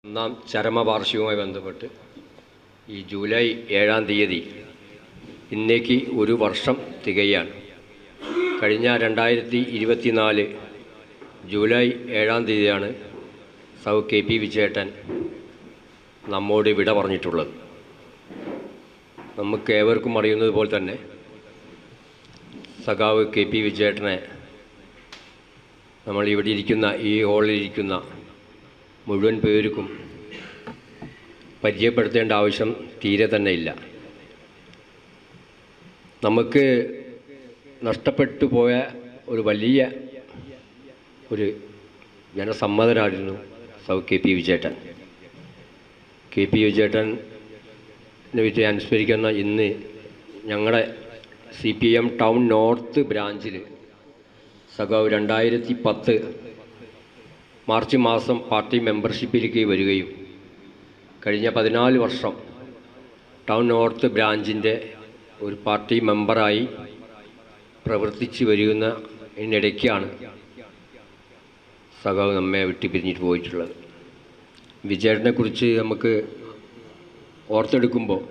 ഒന്നാം ചരമവാർഷികവുമായി ബന്ധപ്പെട്ട് ഈ ജൂലൈ 7-ാം തീയതി ഇന്നേക്ക് ഒരു വർഷം തികയാണ്. കഴിഞ്ഞ 2024 ജൂലൈ 7-ാം തീയതിയാണ് KP വിജയേട്ടൻ നമ്മോട് വിട പറഞ്ഞിട്ടുള്ളത്. നമുക്ക് ഏവർക്കും അറിയുന്നത് പോലെ തന്നെ സഖാവ് KP വിജയേട്ടനെ നമ്മൾ ഇവിടെ ഇരിക്കുന്ന ഈ ഹാളിലിരിക്കുന്ന മുഴുവൻ പേർക്കും പരിചയപ്പെടുത്തേണ്ട ആവശ്യം തീരെ തന്നെ ഇല്ല. നമുക്ക് നഷ്ടപ്പെട്ടു പോയ ഒരു വലിയ ഒരു ജനസമ്മതനായിരുന്നു KP വിജയേട്ടൻ. KP വിജയേട്ടനെ പറ്റി അനുസ്മരിക്കുന്ന ഇന്ന് ഞങ്ങളുടെ CPM ടൗൺ നോർത്ത് ബ്രാഞ്ചിൽ സഖാവ് 2010 മാർച്ച് മാസം പാർട്ടി മെമ്പർഷിപ്പിലേക്ക് വരികയും കഴിഞ്ഞ 14 വർഷം ടൗൺ നോർത്ത് ബ്രാഞ്ചിൻ്റെ ഒരു പാർട്ടി മെമ്പറായി പ്രവർത്തിച്ച് വരുന്നതിനിടയ്ക്കാണ് സഖാവ് നമ്മെ വിട്ടുപിരിഞ്ഞിട്ട് പോയിട്ടുള്ളത്. വിജയേട്ടനെക്കുറിച്ച് നമുക്ക് ഓർത്തെടുക്കുമ്പോൾ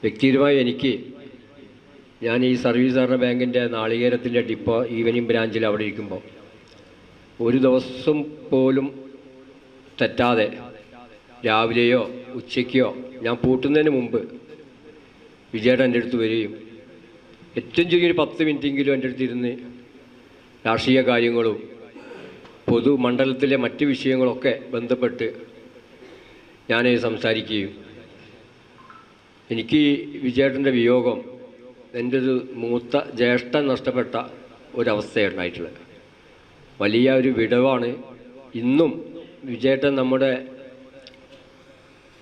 വ്യക്തിപരമായി ഞാൻ ഈ സർവീസ് സഹകരണ ബാങ്കിൻ്റെ നാളികേരത്തിൻ്റെ ഡിപ്പോ ഈവനിംഗ് ബ്രാഞ്ചിൽ അവിടെ ഇരിക്കുമ്പോൾ ഒരു ദിവസം പോലും തെറ്റാതെ രാവിലെയോ ഉച്ചയ്ക്കോ ഞാൻ പൂട്ടുന്നതിന് മുമ്പ് വിജയേട്ടൻ എൻ്റെ അടുത്ത് വരികയും ഏറ്റവും ചെറിയൊരു 10 മിനിറ്റെങ്കിലും എൻ്റെ അടുത്തിരുന്ന് രാഷ്ട്രീയ കാര്യങ്ങളും പൊതുമണ്ഡലത്തിലെ മറ്റ് വിഷയങ്ങളൊക്കെ ബന്ധപ്പെട്ട് ഞാൻ സംസാരിക്കുകയും എനിക്ക് വിജയേട്ടൻ്റെ വിയോഗം എൻ്റെ ഒരു മൂത്ത ജ്യേഷ്ഠൻ നഷ്ടപ്പെട്ട ഒരവസ്ഥയുണ്ടായിട്ടുള്ളത്. വലിയ ഒരു വിടവാണ്. ഇന്നും വിജയേട്ടൻ നമ്മുടെ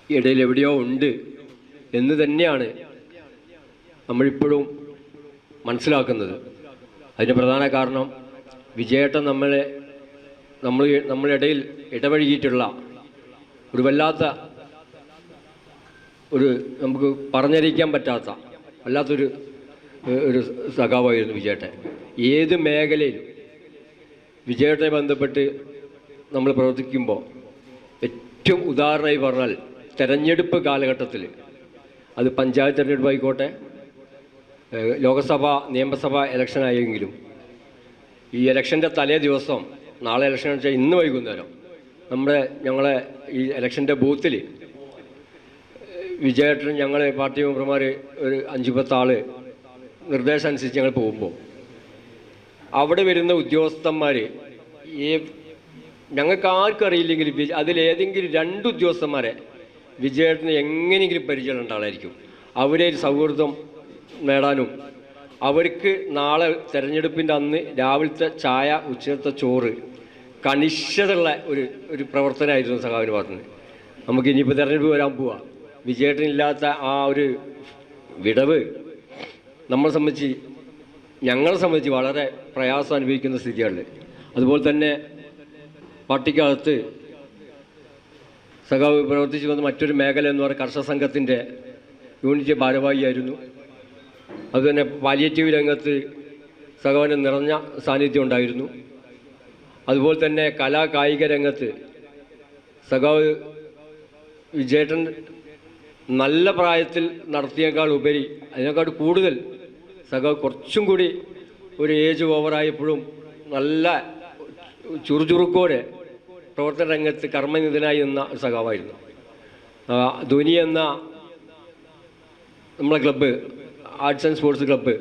ഇടയിൽ എവിടെയോ ഉണ്ട് എന്ന് തന്നെയാണ് നമ്മളിപ്പോഴും മനസ്സിലാക്കുന്നത്. അതിന് പ്രധാന കാരണം വിജയേട്ടൻ നമ്മളിടയിൽ ഇടപഴകിയിട്ടുള്ള ഒരു വല്ലാത്ത ഒരു നമുക്ക് പറഞ്ഞറിയിക്കാൻ പറ്റാത്ത വല്ലാത്തൊരു സഖാവായിരുന്നു വിജയേട്ടൻ. ഏത് മേഖലയിലും വിജയേട്ടനെ ബന്ധപ്പെട്ട് നമ്മൾ പ്രവർത്തിക്കുമ്പോൾ ഏറ്റവും ഉദാഹരണമായി പറഞ്ഞാൽ തെരഞ്ഞെടുപ്പ് കാലഘട്ടത്തിൽ അത് പഞ്ചായത്ത് തെരഞ്ഞെടുപ്പ് ആയിക്കോട്ടെ, ലോകസഭ നിയമസഭ ഇലക്ഷനായെങ്കിലും ഈ ഇലക്ഷൻ്റെ തലേ ദിവസം, നാളെ ഇലക്ഷൻ വെച്ചാൽ ഇന്ന് വൈകുന്നേരം ഞങ്ങളെ ഈ ഇലക്ഷൻ്റെ ബൂത്തിൽ വിജയേട്ടൻ ഞങ്ങൾ പാർട്ടി മെമ്പർമാർ ഒരു 5-10 ആൾ നിർദ്ദേശം അനുസരിച്ച് ഞങ്ങൾ പോകുമ്പോൾ അവിടെ വരുന്ന ഉദ്യോഗസ്ഥന്മാർ ഞങ്ങൾക്ക് ആർക്കും അറിയില്ലെങ്കിലും അതിലേതെങ്കിലും 2 ഉദ്യോഗസ്ഥന്മാരെ വിജയേട്ടന് എങ്ങനെയെങ്കിലും പരിചയമുള്ള ആളായിരിക്കും. അവരെ ഒരു സൗഹൃദം നേടാനും അവർക്ക് നാളെ തെരഞ്ഞെടുപ്പിൻ്റെ അന്ന് രാവിലത്തെ ചായ, ഉച്ചത്തെ ചോറ് കണിശതയുള്ള ഒരു പ്രവർത്തനമായിരുന്നു സഖാവിന് പറഞ്ഞത്. നമുക്ക് ഇനിയിപ്പോൾ തെരഞ്ഞെടുപ്പ് വരാൻ പോവുക. വിജയേട്ടനില്ലാത്ത ആ ഒരു വിടവ് ഞങ്ങളെ സംബന്ധിച്ച് വളരെ പ്രയാസം അനുഭവിക്കുന്ന സ്ഥിതിയാണ്. അതുപോലെ തന്നെ പാർട്ടിക്കകത്ത് സഖാവ് പ്രവർത്തിച്ചു വന്ന മറ്റൊരു മേഖല എന്ന് പറയുന്നത് കർഷക സംഘത്തിൻ്റെ യൂണിറ്റ് ഭാരവാഹിയായിരുന്നു. അതുതന്നെ പാലിയേറ്റീവ് രംഗത്ത് സഖാവിന് നിറഞ്ഞ സാന്നിധ്യം ഉണ്ടായിരുന്നു. അതുപോലെ തന്നെ കായിക രംഗത്ത് സഖാവ് വിജയേട്ടൻ നല്ല പ്രായത്തിൽ നടത്തിയേക്കാൾ ഉപരി അതിനേക്കാൾ കൂടുതൽ സഖാവ് കുറച്ചും കൂടി ഒരു ഏജ് ഓവറായപ്പോഴും നല്ല ചുറുചുറുക്കോടെ പ്രവർത്തന രംഗത്ത് കർമ്മനിരതനായി നിന്ന സഖാവായിരുന്നു. ധ്വനി എന്ന നമ്മളെ club, arts and sports club,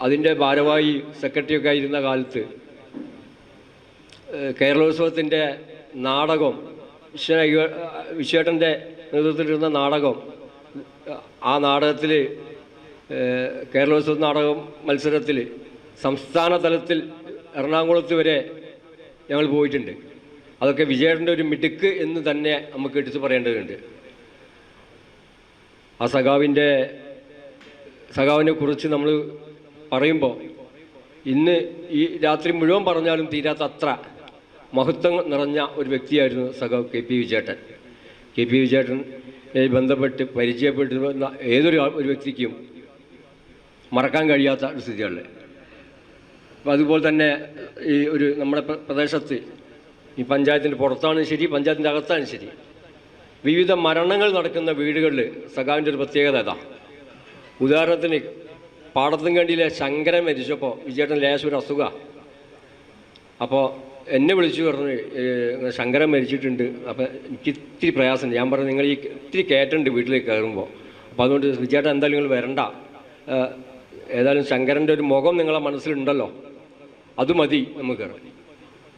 അതിൻ്റെ ഭാരവാഹി സെക്രട്ടറിയൊക്കെ ആയിരുന്ന കാലത്ത് കേരളോത്സവത്തിൻ്റെ നാടകം, വിശ്വേട്ടൻ്റെ നേതൃത്വത്തിലിരുന്ന നാടകം, ആ നാടകത്തിൽ കേരളോത്സവ നാടകം മത്സരത്തിൽ സംസ്ഥാന തലത്തിൽ എറണാകുളത്ത് വരെ ഞങ്ങൾ പോയിട്ടുണ്ട്. അതൊക്കെ വിജയേട്ടൻ്റെ ഒരു മിടുക്ക് എന്ന് തന്നെ നമുക്ക് എടുത്തു പറയേണ്ടതുണ്ട്. ആ സഖാവിനെ കുറിച്ച് നമ്മൾ പറയുമ്പോൾ ഇന്ന് ഈ രാത്രി മുഴുവൻ പറഞ്ഞാലും തീരാത്ത അത്ര മഹത്വം നിറഞ്ഞ ഒരു വ്യക്തിയായിരുന്നു സഖാവ് KP വിജയേട്ടൻ. KP വിജയേട്ടനെ ബന്ധപ്പെട്ട് പരിചയപ്പെട്ടിരുന്ന ഒരു വ്യക്തിക്കും മറക്കാൻ കഴിയാത്ത ഒരു സ്ഥിതിയാണ്. അപ്പോൾ അതുപോലെ തന്നെ ഈ നമ്മുടെ പ്രദേശത്ത് ഈ പഞ്ചായത്തിൻ്റെ പുറത്താണെങ്കിലും ശരി, പഞ്ചായത്തിൻ്റെ അകത്താണെങ്കിലും ശരി, വിവിധ മരണങ്ങൾ നടക്കുന്ന വീടുകളിൽ സഖാവിൻ്റെ ഒരു പ്രത്യേകത ഇതാ. ഉദാഹരണത്തിന് പാടത്തുംകണ്ടിയിലെ ശങ്കരൻ മരിച്ചപ്പോൾ വിജയേട്ടൻ ലേശം ഒരു അസുഖമാണ്. അപ്പോൾ എന്നെ വിളിച്ചു പറഞ്ഞു, ശങ്കരൻ മരിച്ചിട്ടുണ്ട്, അപ്പോൾ എനിക്ക് ഇത്തിരി പ്രയാസമുണ്ട്. ഞാൻ പറഞ്ഞു, നിങ്ങൾ ഈ ഇത്തിരി കയറ്റുണ്ട് വീട്ടിലേക്ക് കയറുമ്പോൾ, അപ്പോൾ അതുകൊണ്ട് വിജയേട്ടൻ എന്തായാലും നിങ്ങൾ വരണ്ട, ഏതായാലും ശങ്കരൻ്റെ ഒരു മുഖം നിങ്ങളെ മനസ്സിലുണ്ടല്ലോ, അത് മതി നമുക്ക്.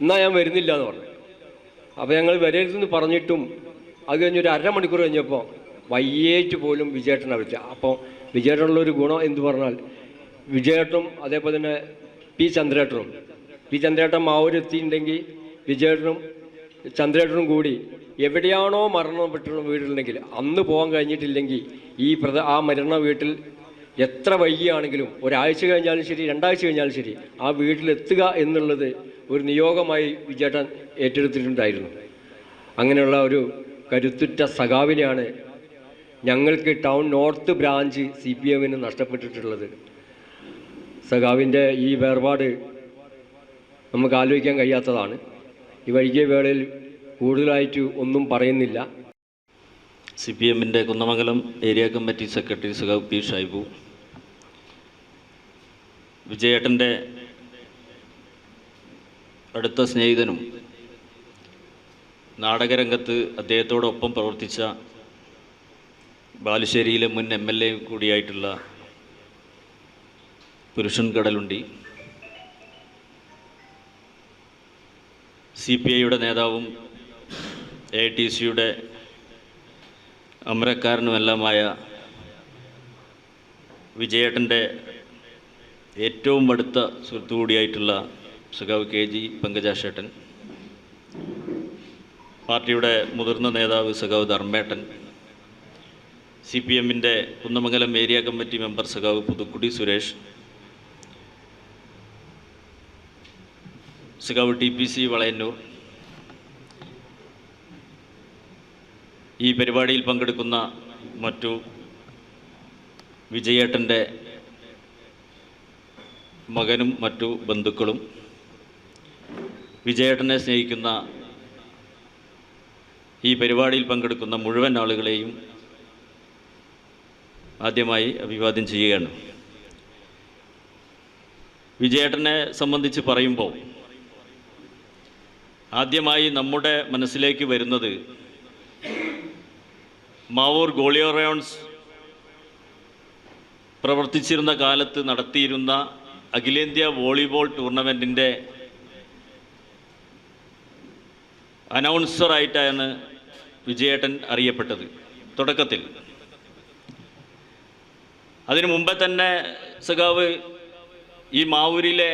എന്നാൽ ഞാൻ വരുന്നില്ല എന്ന് പറഞ്ഞു. അപ്പോൾ ഞങ്ങൾ വരരുതെന്ന് പറഞ്ഞിട്ടും അത് കഴിഞ്ഞൊരു അരമണിക്കൂർ കഴിഞ്ഞപ്പോൾ വയ്യേറ്റ് പോലും വിജയേട്ടനെ വിളിച്ച. അപ്പോൾ വിജയേട്ടനുള്ളൊരു ഗുണം എന്ന് പറഞ്ഞാൽ വിജയേട്ടനും അതേപോലെ തന്നെ പി ചന്ദ്രേട്ടൻ മാവൂരെത്തിയിട്ടുണ്ടെങ്കിൽ വിജയേട്ടനും ചന്ദ്രേട്ടനും കൂടി എവിടെയാണോ മരണപ്പെട്ടുള്ള വീടുണ്ടെങ്കിൽ അന്ന് പോകാൻ കഴിഞ്ഞിട്ടില്ലെങ്കിൽ ആ മരണ വീട്ടിൽ എത്ര വൈകിയാണെങ്കിലും ഒരാഴ്ച കഴിഞ്ഞാലും ശരി, 2 ആഴ്ച കഴിഞ്ഞാലും ശരി, ആ വീട്ടിലെത്തുക എന്നുള്ളത് ഒരു നിയോഗമായി വിജയേട്ടൻ ഏറ്റെടുത്തിട്ടുണ്ടായിരുന്നു. അങ്ങനെയുള്ള ഒരു കരുത്തുറ്റ സഖാവിനെയാണ് ഞങ്ങൾക്ക് ടൗൺ നോർത്ത് ബ്രാഞ്ച് CPM നഷ്ടപ്പെട്ടിട്ടുള്ളത്. സഖാവിൻ്റെ ഈ വേർപാട് നമുക്ക് ആലോചിക്കാൻ കഴിയാത്തതാണ്. ഈ വൈകിയ വേളയിൽ കൂടുതലായിട്ട് ഒന്നും പറയുന്നില്ല. CPM Kunnamangalam area committee secretary സഖാവ് പി ഷൈബു, വിജയേട്ടൻ്റെ അടുത്ത സ്നേഹിതനും നാടകരംഗത്ത് അദ്ദേഹത്തോടൊപ്പം പ്രവർത്തിച്ച ബാലുശ്ശേരിയിലെ മുൻ MLA കൂടിയായിട്ടുള്ള പുരുഷൻ കടലുണ്ടി, CPIയുടെ നേതാവും AITCയുടെ അമരക്കാരനുമെല്ലാമായ വിജയേട്ടൻ്റെ ഏറ്റവും അടുത്ത സുഹൃത്തു കൂടിയായിട്ടുള്ള സഖാവ് KG പങ്കജാശേട്ടൻ, പാർട്ടിയുടെ മുതിർന്ന നേതാവ് സഖാവ് ധർമ്മേട്ടൻ, CPM Kunnamangalam area committee member സഖാവ് പുതുക്കുടി സുരേഷ്, സഖാവ് TPC വളയന്നൂർ, ഈ പരിപാടിയിൽ പങ്കെടുക്കുന്ന മറ്റു വിജയേട്ടൻ്റെ മകനും മറ്റു ബന്ധുക്കളും, വിജയേട്ടനെ സ്നേഹിക്കുന്ന ഈ പരിപാടിയിൽ പങ്കെടുക്കുന്ന മുഴുവൻ ആളുകളെയും ആദ്യമായി അഭിവാദ്യം ചെയ്യുകയാണ്. വിജയേട്ടനെ സംബന്ധിച്ച് പറയുമ്പോൾ ആദ്യമായി നമ്മുടെ മനസ്സിലേക്ക് വരുന്നത് മാവൂർ ഗോളിയോറയോൺസ് പ്രവർത്തിച്ചിരുന്ന കാലത്ത് നടത്തിയിരുന്ന അഖിലേന്ത്യാ വോളിബോൾ ടൂർണമെൻറ്റിൻ്റെ അനൗൺസറായിട്ടാണ് വിജയേട്ടൻ അറിയപ്പെട്ടത് തുടക്കത്തിൽ. അതിനു മുമ്പേ തന്നെ സഖാവ് ഈ മാവൂരിലെ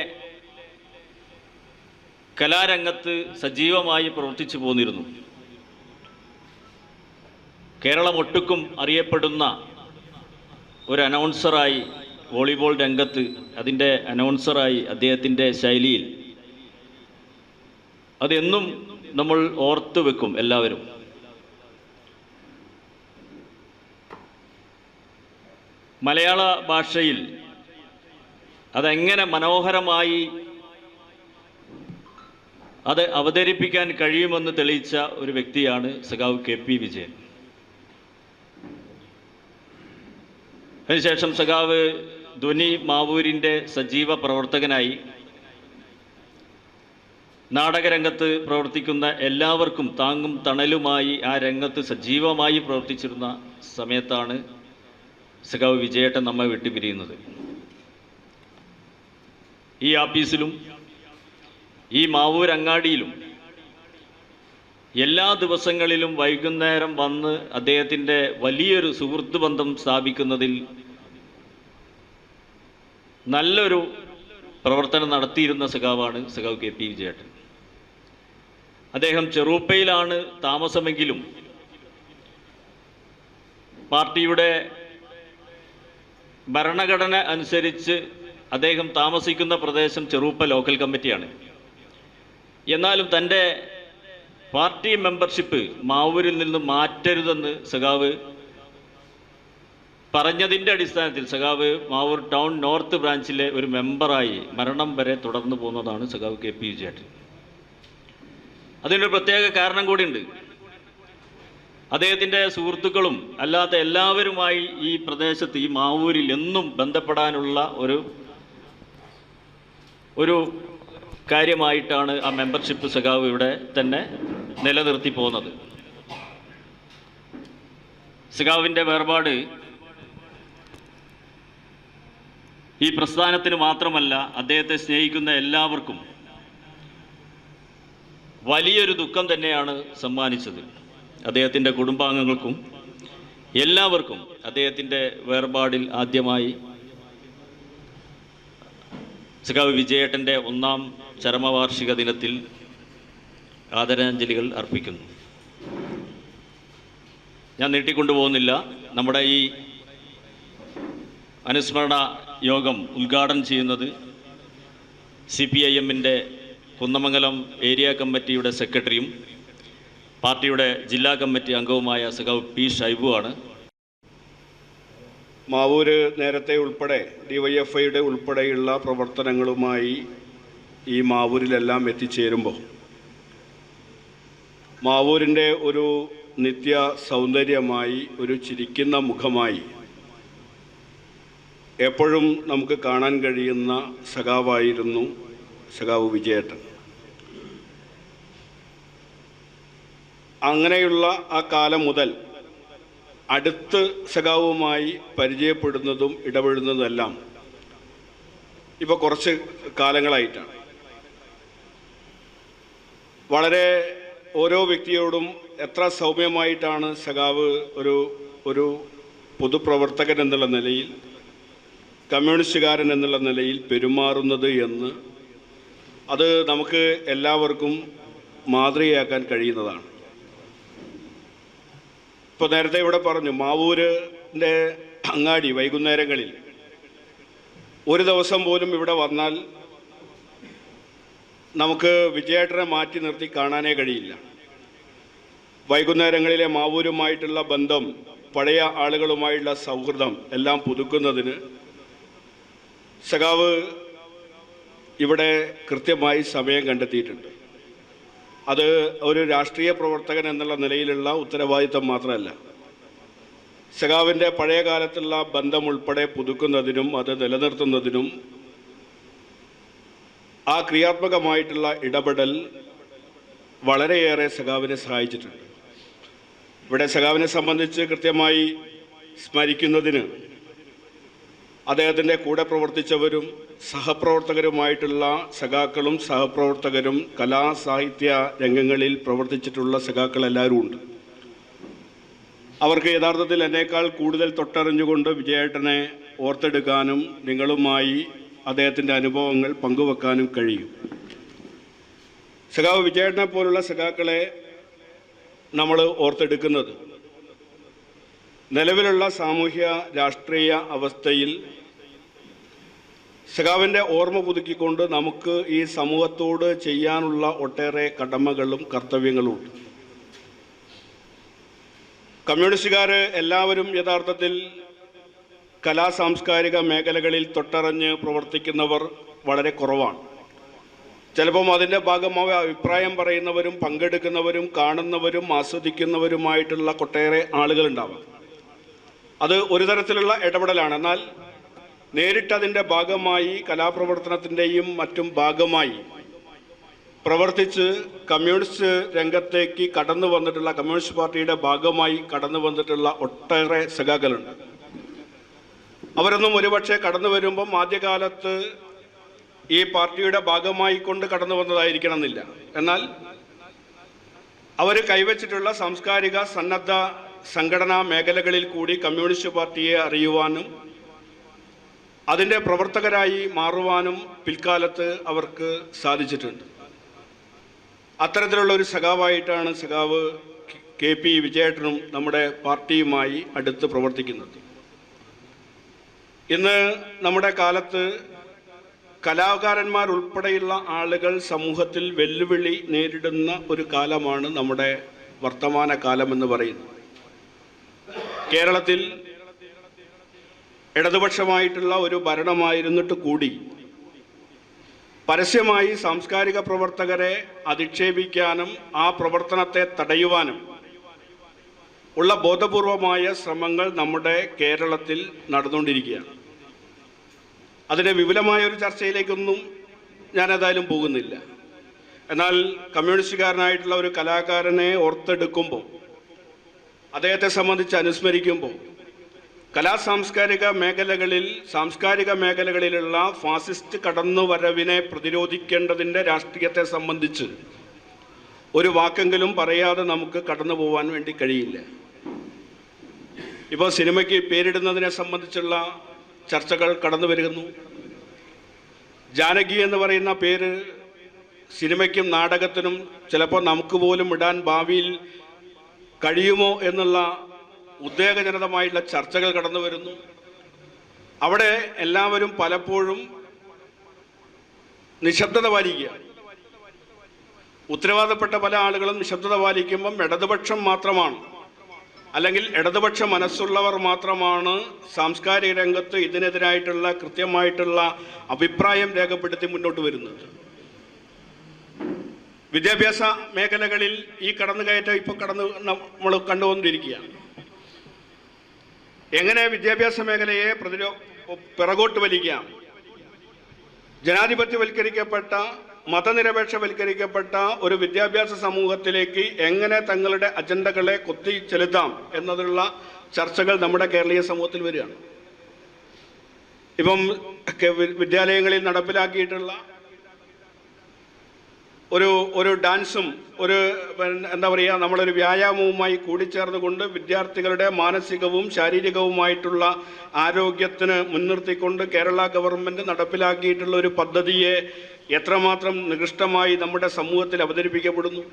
കലാരംഗത്ത് സജീവമായി പ്രവർത്തിച്ചു പോന്നിരുന്നു. കേരളമൊട്ടുക്കും അറിയപ്പെടുന്ന ഒരു അനൗൺസറായി വോളിബോൾ രംഗത്ത് അതിൻ്റെ അനൗൺസറായി അദ്ദേഹത്തിൻ്റെ ശൈലിയിൽ അതെന്നും നമ്മൾ ഓർത്തു വെക്കും എല്ലാവരും. മലയാള ഭാഷയിൽ അതെങ്ങനെ മനോഹരമായി അത് അവതരിപ്പിക്കാൻ കഴിയുമെന്ന് തെളിയിച്ച ഒരു വ്യക്തിയാണ് സഖാവ് KP വിജയൻ. അതിനുശേഷം സഖാവ് ധ്വനി മാവൂരിൻ്റെ സജീവ പ്രവർത്തകനായി നാടകരംഗത്ത് പ്രവർത്തിക്കുന്ന എല്ലാവർക്കും താങ്ങും തണലുമായി ആ രംഗത്ത് സജീവമായി പ്രവർത്തിച്ചിരുന്ന സമയത്താണ് സഖാവ് വിജയേട്ടൻ നമ്മെ വിട്ടുപിരിയുന്നത്. ഈ ആഫീസിലും ഈ മാവൂർ അങ്ങാടിയിലും എല്ലാ ദിവസങ്ങളിലും വൈകുന്നേരം വന്ന് അദ്ദേഹത്തിൻ്റെ വലിയൊരു സുഹൃത്ത് ബന്ധം സ്ഥാപിക്കുന്നതിൽ നല്ലൊരു പ്രവർത്തനം നടത്തിയിരുന്ന സഖാവാണ് സഖാവ് KP വിജയേട്ടൻ. അദ്ദേഹം ചെറുപ്പയിലാണ് താമസമെങ്കിലും പാർട്ടിയുടെ ഭരണഘടന അനുസരിച്ച് അദ്ദേഹം താമസിക്കുന്ന പ്രദേശം ചെറുപ്പ ലോക്കൽ കമ്മിറ്റിയാണ്. എന്നാലും തൻ്റെ പാർട്ടി മെമ്പർഷിപ്പ് മാവൂരിൽ നിന്ന് മാറ്റരുതെന്ന് സഖാവ് പറഞ്ഞതിൻ്റെ അടിസ്ഥാനത്തിൽ സഖാവ് മാവൂർ ടൗൺ നോർത്ത് ബ്രാഞ്ചിലെ ഒരു മെമ്പറായി മരണം വരെ തുടർന്നു പോകുന്നതാണ് സഖാവ് KP വിജയേട്ടൻ. അതിനൊരു പ്രത്യേക കാരണം കൂടിയുണ്ട്. അദ്ദേഹത്തിൻ്റെ സുഹൃത്തുക്കളും അല്ലാത്ത എല്ലാവരുമായി ഈ പ്രദേശത്ത്, ഈ മാവൂരിൽ എന്നും ബന്ധപ്പെടാനുള്ള ഒരു കാര്യമായിട്ടാണ് ആ മെമ്പർഷിപ്പ് സഖാവ് ഇവിടെ തന്നെ നിലനിർത്തി പോകുന്നത്. സഖാവിൻ്റെ വേർപാട് ഈ പ്രസ്ഥാനത്തിന് മാത്രമല്ല, അദ്ദേഹത്തെ സ്നേഹിക്കുന്ന എല്ലാവർക്കും വലിയൊരു ദുഃഖം തന്നെയാണ് സമ്മാനിച്ചത്. അദ്ദേഹത്തിൻ്റെ കുടുംബാംഗങ്ങൾക്കും എല്ലാവർക്കും അദ്ദേഹത്തിൻ്റെ വേർപാടിൽ ആദ്യമായി സഖാവ് വിജയേട്ടൻ്റെ 1ാം ചരമവാർഷിക ദിനത്തിൽ ആദരാഞ്ജലികൾ അർപ്പിക്കുന്നു. ഞാൻ നീട്ടിക്കൊണ്ടുപോകുന്നില്ല. നമ്മുടെ ഈ അനുസ്മരണ യോഗം ഉദ്ഘാടനം ചെയ്യുന്നത് CPIM-ൻ്റെ കുന്നമംഗലം ഏരിയ കമ്മിറ്റിയുടെ സെക്രട്ടറിയും പാർട്ടിയുടെ ജില്ലാ കമ്മിറ്റി അംഗവുമായ സഖാവ് P. ഷൈബു ആണ്. മാവൂര് നേരത്തെ ഉൾപ്പെടെ DYFIയുടെ ഉൾപ്പെടെയുള്ള പ്രവർത്തനങ്ങളുമായി ഈ മാവൂരിലെല്ലാം എത്തിച്ചേരുമ്പോൾ മാവൂരിൻ്റെ ഒരു നിത്യ സൗന്ദര്യമായി, ഒരു ചിരിക്കുന്ന മുഖമായി എപ്പോഴും നമുക്ക് കാണാൻ കഴിയുന്ന സഖാവായിരുന്നു സഖാവ് വിജയേട്ടൻ. അങ്ങനെയുള്ള ആ കാലം മുതൽ അടുത്ത് സഖാവുമായി പരിചയപ്പെടുന്നതും ഇടപെടുന്നതുമെല്ലാം ഇപ്പോൾ കുറച്ച് കാലങ്ങളായിട്ടാണ്. വളരെ ഓരോ വ്യക്തിയോടും എത്ര സൗമ്യമായിട്ടാണ് സഖാവ് ഒരു പൊതുപ്രവർത്തകൻ എന്നുള്ള നിലയിൽ, കമ്മ്യൂണിസ്റ്റുകാരൻ എന്നുള്ള നിലയിൽ പെരുമാറുന്നത് എന്ന് അത് നമുക്ക് എല്ലാവർക്കും മാതൃകയാക്കാൻ കഴിയുന്നതാണ്. ഇപ്പോൾ നേരത്തെ ഇവിടെ പറഞ്ഞു, മാവൂരിൻ്റെ അങ്ങാടി വൈകുന്നേരങ്ങളിൽ ഒരു ദിവസം പോലും ഇവിടെ വന്നാൽ നമുക്ക് വിജയേട്ടനെ മാറ്റി നിർത്തി കാണാനേ കഴിയില്ല. വൈകുന്നേരങ്ങളിലെ മാവൂരുമായിട്ടുള്ള ബന്ധം, പഴയ ആളുകളുമായുള്ള സൗഹൃദം എല്ലാം പുതുക്കുന്നതിന് സഖാവ് ഇവിടെ കൃത്യമായി സമയം കണ്ടെത്തിയിട്ടുണ്ട്. അത് ഒരു രാഷ്ട്രീയ പ്രവർത്തകൻ എന്നുള്ള നിലയിലുള്ള ഉത്തരവാദിത്തം മാത്രമല്ല, സഖാവിൻ്റെ പഴയ കാലത്തുള്ള ബന്ധം ഉൾപ്പെടെ പുതുക്കുന്നതിനും അത് നിലനിർത്തുന്നതിനും ആ ക്രിയാത്മകമായിട്ടുള്ള ഇടപെടൽ വളരെയേറെ സഖാവിനെ സഹായിച്ചിട്ടുണ്ട്. ഇവിടെ സഖാവിനെ സംബന്ധിച്ച് കൃത്യമായി സ്മരിക്കുന്നതിന് അദ്ദേഹത്തിൻ്റെ കൂടെ പ്രവർത്തിച്ചവരും സഹപ്രവർത്തകരുമായിട്ടുള്ള സഖാക്കളും സഹപ്രവർത്തകരും കലാ സാഹിത്യ രംഗങ്ങളിൽ പ്രവർത്തിച്ചിട്ടുള്ള സഖാക്കൾ എല്ലാവരും ഉണ്ട്. അവർക്ക് യഥാർത്ഥത്തിൽ എന്നേക്കാൾ കൂടുതൽ തൊട്ടറിഞ്ഞുകൊണ്ട് വിജയേട്ടനെ ഓർത്തെടുക്കാനും നിങ്ങളുമായി അദ്ദേഹത്തിൻ്റെ അനുഭവങ്ങൾ പങ്കുവെക്കാനും കഴിയും. സഖാവ് വിജയേട്ടനെ പോലുള്ള സഖാക്കളെ നമ്മൾ ഓർത്തെടുക്കുന്നത് നിലവിലുള്ള സാമൂഹ്യ രാഷ്ട്രീയ അവസ്ഥയിൽ സഖാവിൻ്റെ ഓർമ്മ പുതുക്കിക്കൊണ്ട് നമുക്ക് ഈ സമൂഹത്തോട് ചെയ്യാനുള്ള ഒട്ടേറെ കടമകളും കർത്തവ്യങ്ങളുമുണ്ട്. കമ്മ്യൂണിസ്റ്റുകാർ എല്ലാവരും യഥാർത്ഥത്തിൽ കലാ സാംസ്കാരിക മേഖലകളിൽ തൊട്ടറിഞ്ഞ് പ്രവർത്തിക്കുന്നവർ വളരെ കുറവാണ്. ചിലപ്പം അതിൻ്റെ ഭാഗമായി അഭിപ്രായം പറയുന്നവരും പങ്കെടുക്കുന്നവരും കാണുന്നവരും ആസ്വദിക്കുന്നവരുമായിട്ടുള്ള ഒട്ടേറെ ആളുകളുണ്ടാവാം. അത് ഒരു തരത്തിലുള്ള ഇടപെടലാണ്. എന്നാൽ നേരിട്ടതിൻ്റെ ഭാഗമായി കലാപ്രവർത്തനത്തിൻ്റെയും മറ്റും ഭാഗമായി പ്രവർത്തിച്ച് കമ്മ്യൂണിസ്റ്റ് രംഗത്തേക്ക് കടന്നു വന്നിട്ടുള്ള, കമ്മ്യൂണിസ്റ്റ് പാർട്ടിയുടെ ഭാഗമായി കടന്നു വന്നിട്ടുള്ള ഒട്ടേറെ സഖാക്കളുണ്ട്. അവരൊന്നും ഒരുപക്ഷെ കടന്നു വരുമ്പം ആദ്യകാലത്ത് ഈ പാർട്ടിയുടെ ഭാഗമായി കൊണ്ട് കടന്നു വന്നതായിരിക്കണം എന്നില്ല. എന്നാൽ അവർ കൈവച്ചിട്ടുള്ള സാംസ്കാരിക സന്നദ്ധ സംഘടനാ മേഖലകളിൽ കൂടി കമ്മ്യൂണിസ്റ്റ് പാർട്ടിയെ അറിയുവാനും അതിൻ്റെ പ്രവർത്തകരായി മാറുവാനും പിൽക്കാലത്ത് അവർക്ക് സാധിച്ചിട്ടുണ്ട്. അത്തരത്തിലുള്ള ഒരു സഖാവായിട്ടാണ് സഖാവ് KP വിജയേട്ടനും നമ്മുടെ പാർട്ടിയുമായി അടുത്ത് പ്രവർത്തിക്കുന്നത്. ഇന്ന് നമ്മുടെ കാലത്ത് കലാകാരന്മാരുൾപ്പെടെയുള്ള ആളുകൾ സമൂഹത്തിൽ വെല്ലുവിളി നേരിടുന്ന ഒരു കാലമാണ് നമ്മുടെ വർത്തമാന കാലമെന്ന് പറയുന്നത്. കേരളത്തിൽ ഇടതുപക്ഷമായിട്ടുള്ള ഒരു ഭരണമായിരുന്നിട്ട് കൂടി പരസ്യമായി സാംസ്കാരിക പ്രവർത്തകരെ അധിക്ഷേപിക്കാനും ആ പ്രവർത്തനത്തെ തടയുവാനും ഉള്ള ബോധപൂർവമായ ശ്രമങ്ങൾ നമ്മുടെ കേരളത്തിൽ നടന്നുകൊണ്ടിരിക്കുകയാണ്. അതിൻ്റെ വിപുലമായ ഒരു ചർച്ചയിലേക്കൊന്നും ഞാനേതായാലും പോകുന്നില്ല. എന്നാൽ കമ്മ്യൂണിസ്റ്റുകാരനായിട്ടുള്ള ഒരു കലാകാരനെ ഓർത്തെടുക്കുമ്പോൾ, അദ്ദേഹത്തെ സംബന്ധിച്ച് അനുസ്മരിക്കുമ്പോൾ, സാംസ്കാരിക മേഖലകളിലുള്ള ഫാസിസ്റ്റ് കടന്നുവരവിനെ പ്രതിരോധിക്കേണ്ടതിൻ്റെ രാഷ്ട്രീയത്തെ സംബന്ധിച്ച് ഒരു വാക്കെങ്കിലും പറയാതെ നമുക്ക് കടന്നു പോകാൻ വേണ്ടി കഴിയില്ല. ഇപ്പോൾ സിനിമയ്ക്ക് പേരിടുന്നതിനെ സംബന്ധിച്ചുള്ള ചർച്ചകൾ കടന്നു വരുന്നു. ജാനകി എന്ന് പറയുന്ന പേര് സിനിമയ്ക്കും നാടകത്തിനും ചിലപ്പോൾ നമുക്ക് പോലും ഇടാൻ ഭാവിയിൽ കഴിയുമോ എന്നുള്ള ഉദ്വേഗജനകമായിട്ടുള്ള ചർച്ചകൾ കടന്നു വരുന്നു. അവിടെ എല്ലാവരും പലപ്പോഴും നിശബ്ദത പാലിക്കുക. ഉത്തരവാദപ്പെട്ട പല ആളുകളും നിശബ്ദത പാലിക്കുമ്പം ഇടതുപക്ഷം മാത്രമാണ്, അല്ലെങ്കിൽ ഇടതുപക്ഷ മനസ്സുള്ളവർ മാത്രമാണ് സാംസ്കാരിക രംഗത്ത് ഇതിനെതിരായിട്ടുള്ള കൃത്യമായിട്ടുള്ള അഭിപ്രായം രേഖപ്പെടുത്തി മുന്നോട്ട് വരുന്നത്. വിദ്യാഭ്യാസ മേഖലകളിൽ ഈ കടന്നുകയറ്റം ഇപ്പോൾ നമ്മൾ കണ്ടുകൊണ്ടിരിക്കുകയാണ്. എങ്ങനെ വിദ്യാഭ്യാസ മേഖലയെ പിറകോട്ട് വലിക്കാം? ജനാധിപത്യവൽക്കരിക്കപ്പെട്ട മതനിരപേക്ഷവൽക്കരിക്കപ്പെട്ട ഒരു വിദ്യാഭ്യാസ സമൂഹത്തിലേക്ക് എങ്ങനെ തങ്ങളുടെ അജണ്ടകളെ കുത്തിച്ചെലുത്താം എന്നതിലുള്ള ചർച്ചകൾ നമ്മുടെ കേരളീയ സമൂഹത്തിൽ വരികയാണ്. ഇപ്പം വിദ്യാലയങ്ങളിൽ നടപ്പിലാക്കിയിട്ടുള്ള ഒരു ഡാൻസും എന്താ പറയുക, നമ്മളൊരു വ്യായാമവുമായി കൂടിച്ചേർന്നുകൊണ്ട് വിദ്യാർത്ഥികളുടെ മാനസികവും ശാരീരികവുമായിട്ടുള്ള ആരോഗ്യത്തിന് മുൻനിർത്തിക്കൊണ്ട് കേരള ഗവൺമെൻറ് നടപ്പിലാക്കിയിട്ടുള്ള ഒരു പദ്ധതിയെ എത്രമാത്രം നികൃഷ്ടമായി നമ്മുടെ സമൂഹത്തിൽ അവതരിപ്പിക്കപ്പെടുന്നു.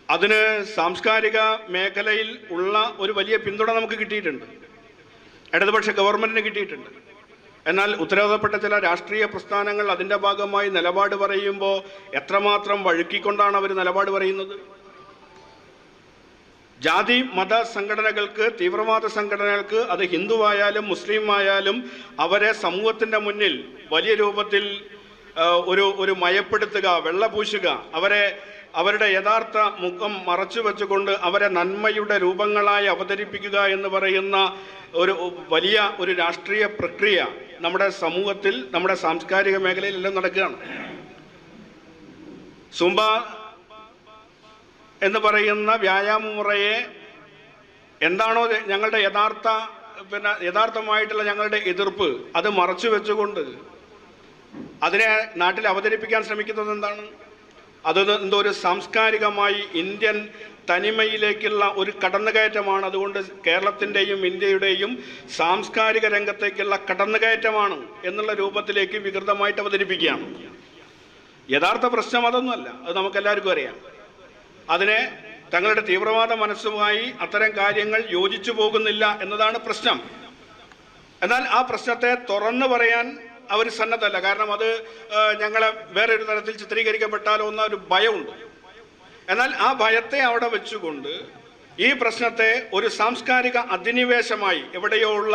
അതിന് സാംസ്കാരിക മേഖലയിൽ ഉള്ള ഒരു വലിയ പിന്തുണ നമുക്ക് കിട്ടിയിട്ടുണ്ട്, ഇടതുപക്ഷ ഗവൺമെൻറ്റിന് കിട്ടിയിട്ടുണ്ട്. എന്നാൽ ഉത്തരവാദപ്പെട്ട ചില രാഷ്ട്രീയ പ്രസ്ഥാനങ്ങൾ അതിൻ്റെ ഭാഗമായി നിലപാട് പറയുമ്പോൾ എത്രമാത്രം വഴുക്കിക്കൊണ്ടാണ് അവർ നിലപാട് പറയുന്നത്. ജാതി മത സംഘടനകൾക്ക്, തീവ്രവാദ സംഘടനകൾക്ക്, അത് ഹിന്ദുവായാലും മുസ്ലിം ആയാലും അവരെ സമൂഹത്തിൻ്റെ മുന്നിൽ വലിയ രൂപത്തിൽ ഒരു മയപ്പെടുത്തുക, വെള്ളപൂശുക, അവരുടെ യഥാർത്ഥ മുഖം മറച്ചു വെച്ചുകൊണ്ട് അവരെ നന്മയുടെ രൂപങ്ങളായി അവതരിപ്പിക്കുക എന്ന് പറയുന്ന വലിയ രാഷ്ട്രീയ പ്രക്രിയ നമ്മുടെ സമൂഹത്തിൽ, നമ്മുടെ സാംസ്കാരിക മേഖലയിലെല്ലാം നടക്കുകയാണ്. സുംബ എന്ന് പറയുന്ന വ്യായാമ മുറയെ എന്താണോ ഞങ്ങളുടെ യഥാർത്ഥമായിട്ടുള്ള ഞങ്ങളുടെ എതിർപ്പ്, അത് മറച്ചു വെച്ചുകൊണ്ട് അതിനെ നാട്ടിൽ അവതരിപ്പിക്കാൻ ശ്രമിക്കുന്നത് എന്താണ്? അത് എന്തോ ഒരു സാംസ്കാരികമായി ഇന്ത്യൻ തനിമയിലേക്കുള്ള ഒരു കടന്നുകയറ്റമാണ്. അതുകൊണ്ട് കേരളത്തിൻ്റെയും ഇന്ത്യയുടെയും സാംസ്കാരിക രംഗത്തേക്കുള്ള കടന്നുകയറ്റമാണ് എന്നുള്ള രൂപത്തിലേക്ക് വികൃതമായിട്ട് അവതരിപ്പിക്കുകയാണ്. യഥാർത്ഥ പ്രശ്നം അതൊന്നുമല്ല, അത് നമുക്കെല്ലാവർക്കും അറിയാം. അതിനെ തങ്ങളുടെ തീവ്രവാദ മനസ്സുമായി അത്തരം കാര്യങ്ങൾ യോജിച്ചു പോകുന്നില്ല എന്നതാണ് പ്രശ്നം. എന്നാൽ ആ പ്രശ്നത്തെ തുറന്നു പറയാൻ അവർ സന്നദ്ധമല്ല. കാരണം അത് ഞങ്ങളെ വേറൊരു തരത്തിൽ ചിത്രീകരിക്കപ്പെട്ടാലോ എന്നൊരു ഭയമുണ്ട്. എന്നാൽ ആ ഭയത്തെ അവിടെ വെച്ചുകൊണ്ട് ഈ പ്രശ്നത്തെ ഒരു സാംസ്കാരിക അധിനിവേശമായി, എവിടെയോ ഉള്ള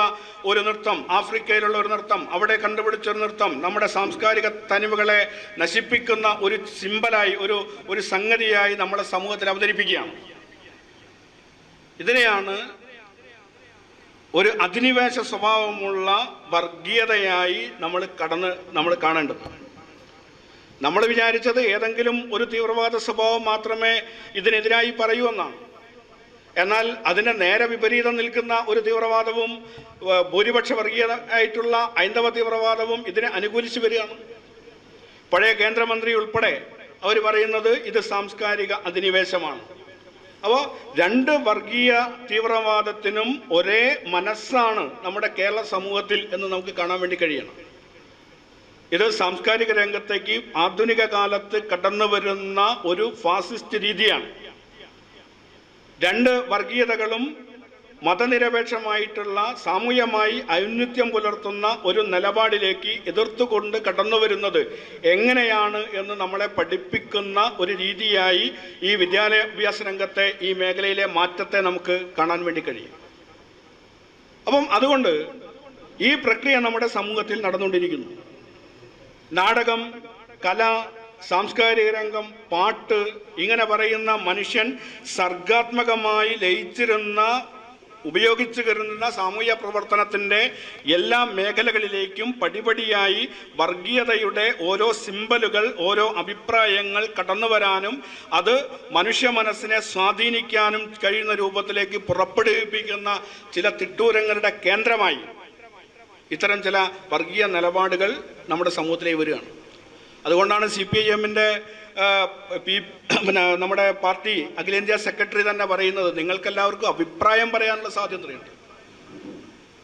ഒരു നൃത്തം, ആഫ്രിക്കയിലുള്ള ഒരു നൃത്തം, അവിടെ കണ്ടുപിടിച്ചൊരു നൃത്തം നമ്മുടെ സാംസ്കാരിക തനിമകളെ നശിപ്പിക്കുന്ന ഒരു സിമ്പലായി, ഒരു സംഗതിയായി നമ്മുടെ സമൂഹത്തിൽ അവതരിപ്പിക്കുകയാണ്. ഇതിനെയാണ് ഒരു അധിനിവേശ സ്വഭാവമുള്ള വർഗീയതയായി നമ്മൾ കാണേണ്ടത്. നമ്മൾ വിചാരിച്ചത് ഏതെങ്കിലും ഒരു തീവ്രവാദ സ്വഭാവം മാത്രമേ ഇതിനെതിരായി പറയൂ എന്നാണ്. എന്നാൽ അതിൻ്റെ നേരെ വിപരീതം നിൽക്കുന്ന ഒരു തീവ്രവാദവും ഭൂരിപക്ഷ വർഗീയമായിട്ടുള്ള ഹൈന്ദവ തീവ്രവാദവും ഇതിനെ അനുകൂലിച്ച് വരികയാണ്. പഴയ കേന്ദ്രമന്ത്രി ഉൾപ്പെടെ അവർ പറയുന്നത് ഇത് സാംസ്കാരിക അധിനിവേശമാണ്. അപ്പോൾ രണ്ട് വർഗീയ തീവ്രവാദത്തിനും ഒരേ മനസ്സാണ് നമ്മുടെ കേരള സമൂഹത്തിൽ എന്ന് നമുക്ക് കാണാൻ വേണ്ടി കഴിയണം. ഇത് സാംസ്കാരിക രംഗത്തേക്ക് ആധുനിക കാലത്ത് കടന്നു വരുന്ന ഒരു ഫാസിസ്റ്റ് രീതിയാണ്. രണ്ട് വർഗീയതകളും മതനിരപേക്ഷമായിട്ടുള്ള സാമൂഹ്യമായി ഔന്നത്യം പുലർത്തുന്ന ഒരു നിലപാടിലേക്ക് എതിർത്തുകൊണ്ട് കടന്നു വരുന്നത് എങ്ങനെയാണ് എന്ന് നമ്മളെ പഠിപ്പിക്കുന്ന ഒരു രീതിയായി ഈ വിദ്യാഭ്യാസ രംഗത്തെ, ഈ മേഖലയിലെ മാറ്റത്തെ നമുക്ക് കാണാൻ വേണ്ടി കഴിയും. അപ്പം അതുകൊണ്ട് ഈ പ്രക്രിയ നമ്മുടെ സമൂഹത്തിൽ നടന്നുകൊണ്ടിരിക്കുന്നു. നാടകം, കല, സാംസ്കാരിക രംഗം, പാട്ട്, ഇങ്ങനെ പറയുന്ന മനുഷ്യൻ സർഗാത്മകമായി ലയിച്ചിരുന്ന ഉപയോഗിച്ചു വരുന്ന സാമൂഹ്യ പ്രവർത്തനത്തിൻ്റെ എല്ലാ മേഖലകളിലേക്കും പടിപടിയായി വർഗീയതയുടെ ഓരോ സിംബലുകൾ, ഓരോ അഭിപ്രായങ്ങൾ കടന്നു വരാനും അത് മനുഷ്യ മനസ്സിനെ സ്വാധീനിക്കാനും കഴിയുന്ന രൂപത്തിലേക്ക് പുറപ്പെടുവിപ്പിക്കുന്ന ചില തിട്ടൂരങ്ങളുടെ കേന്ദ്രമായി ഇത്തരം ചില വർഗീയ നിലപാടുകൾ നമ്മുടെ സമൂഹത്തിലേക്ക് വരികയാണ്. അതുകൊണ്ടാണ് CPIM-ൻ്റെ നമ്മുടെ പാർട്ടി അഖിലേന്ത്യാ സെക്രട്ടറി തന്നെ പറയുന്നത്, നിങ്ങൾക്കെല്ലാവർക്കും അഭിപ്രായം പറയാനുള്ള സ്വാതന്ത്ര്യമുണ്ട്,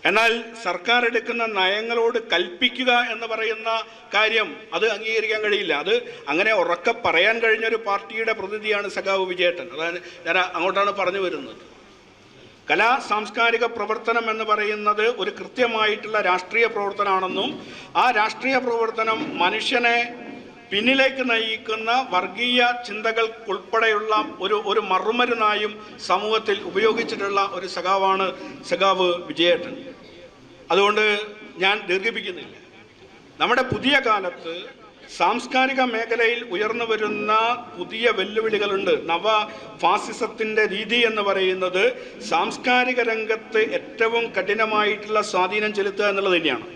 എന്നാൽ സർക്കാർ എടുക്കുന്ന നയങ്ങളോട് കൽപ്പിക്കുക എന്ന് പറയുന്ന കാര്യം അത് അംഗീകരിക്കാൻ കഴിയില്ല. അത് അങ്ങനെ ഉറക്കെ പറയാൻ കഴിഞ്ഞൊരു പാർട്ടിയുടെ പ്രതിനിധിയാണ് സഖാവ് വിജയേട്ടൻ. അതാണ് ഞാൻ അങ്ങോട്ടാണ് പറഞ്ഞു വരുന്നത്. കലാ സാംസ്കാരിക പ്രവർത്തനം എന്ന് പറയുന്നത് ഒരു കൃത്യമായിട്ടുള്ള രാഷ്ട്രീയ പ്രവർത്തനമാണെന്നും ആ രാഷ്ട്രീയ പ്രവർത്തനം മനുഷ്യനെ പിന്നിലേക്ക് നയിക്കുന്ന വർഗീയ ചിന്തകൾക്കുൾപ്പെടെയുള്ള ഒരു മറുമരുന്നായും സമൂഹത്തിൽ ഉപയോഗിച്ചിട്ടുള്ള ഒരു സഖാവാണ് സഖാവ് വിജയേട്ടൻ. അതുകൊണ്ട് ഞാൻ ദീർഘിപ്പിക്കുന്നില്ല. നമ്മുടെ പുതിയ കാലത്ത് സാംസ്കാരിക മേഖലയിൽ ഉയർന്നു വരുന്ന പുതിയ വെല്ലുവിളികളുണ്ട്. നവ ഫാസിസത്തിൻ്റെ രീതി എന്ന് പറയുന്നത് സാംസ്കാരിക രംഗത്ത് ഏറ്റവും കഠിനമായിട്ടുള്ള സ്വാധീനം ചെലുത്തുക എന്നുള്ളത് തന്നെയാണ്.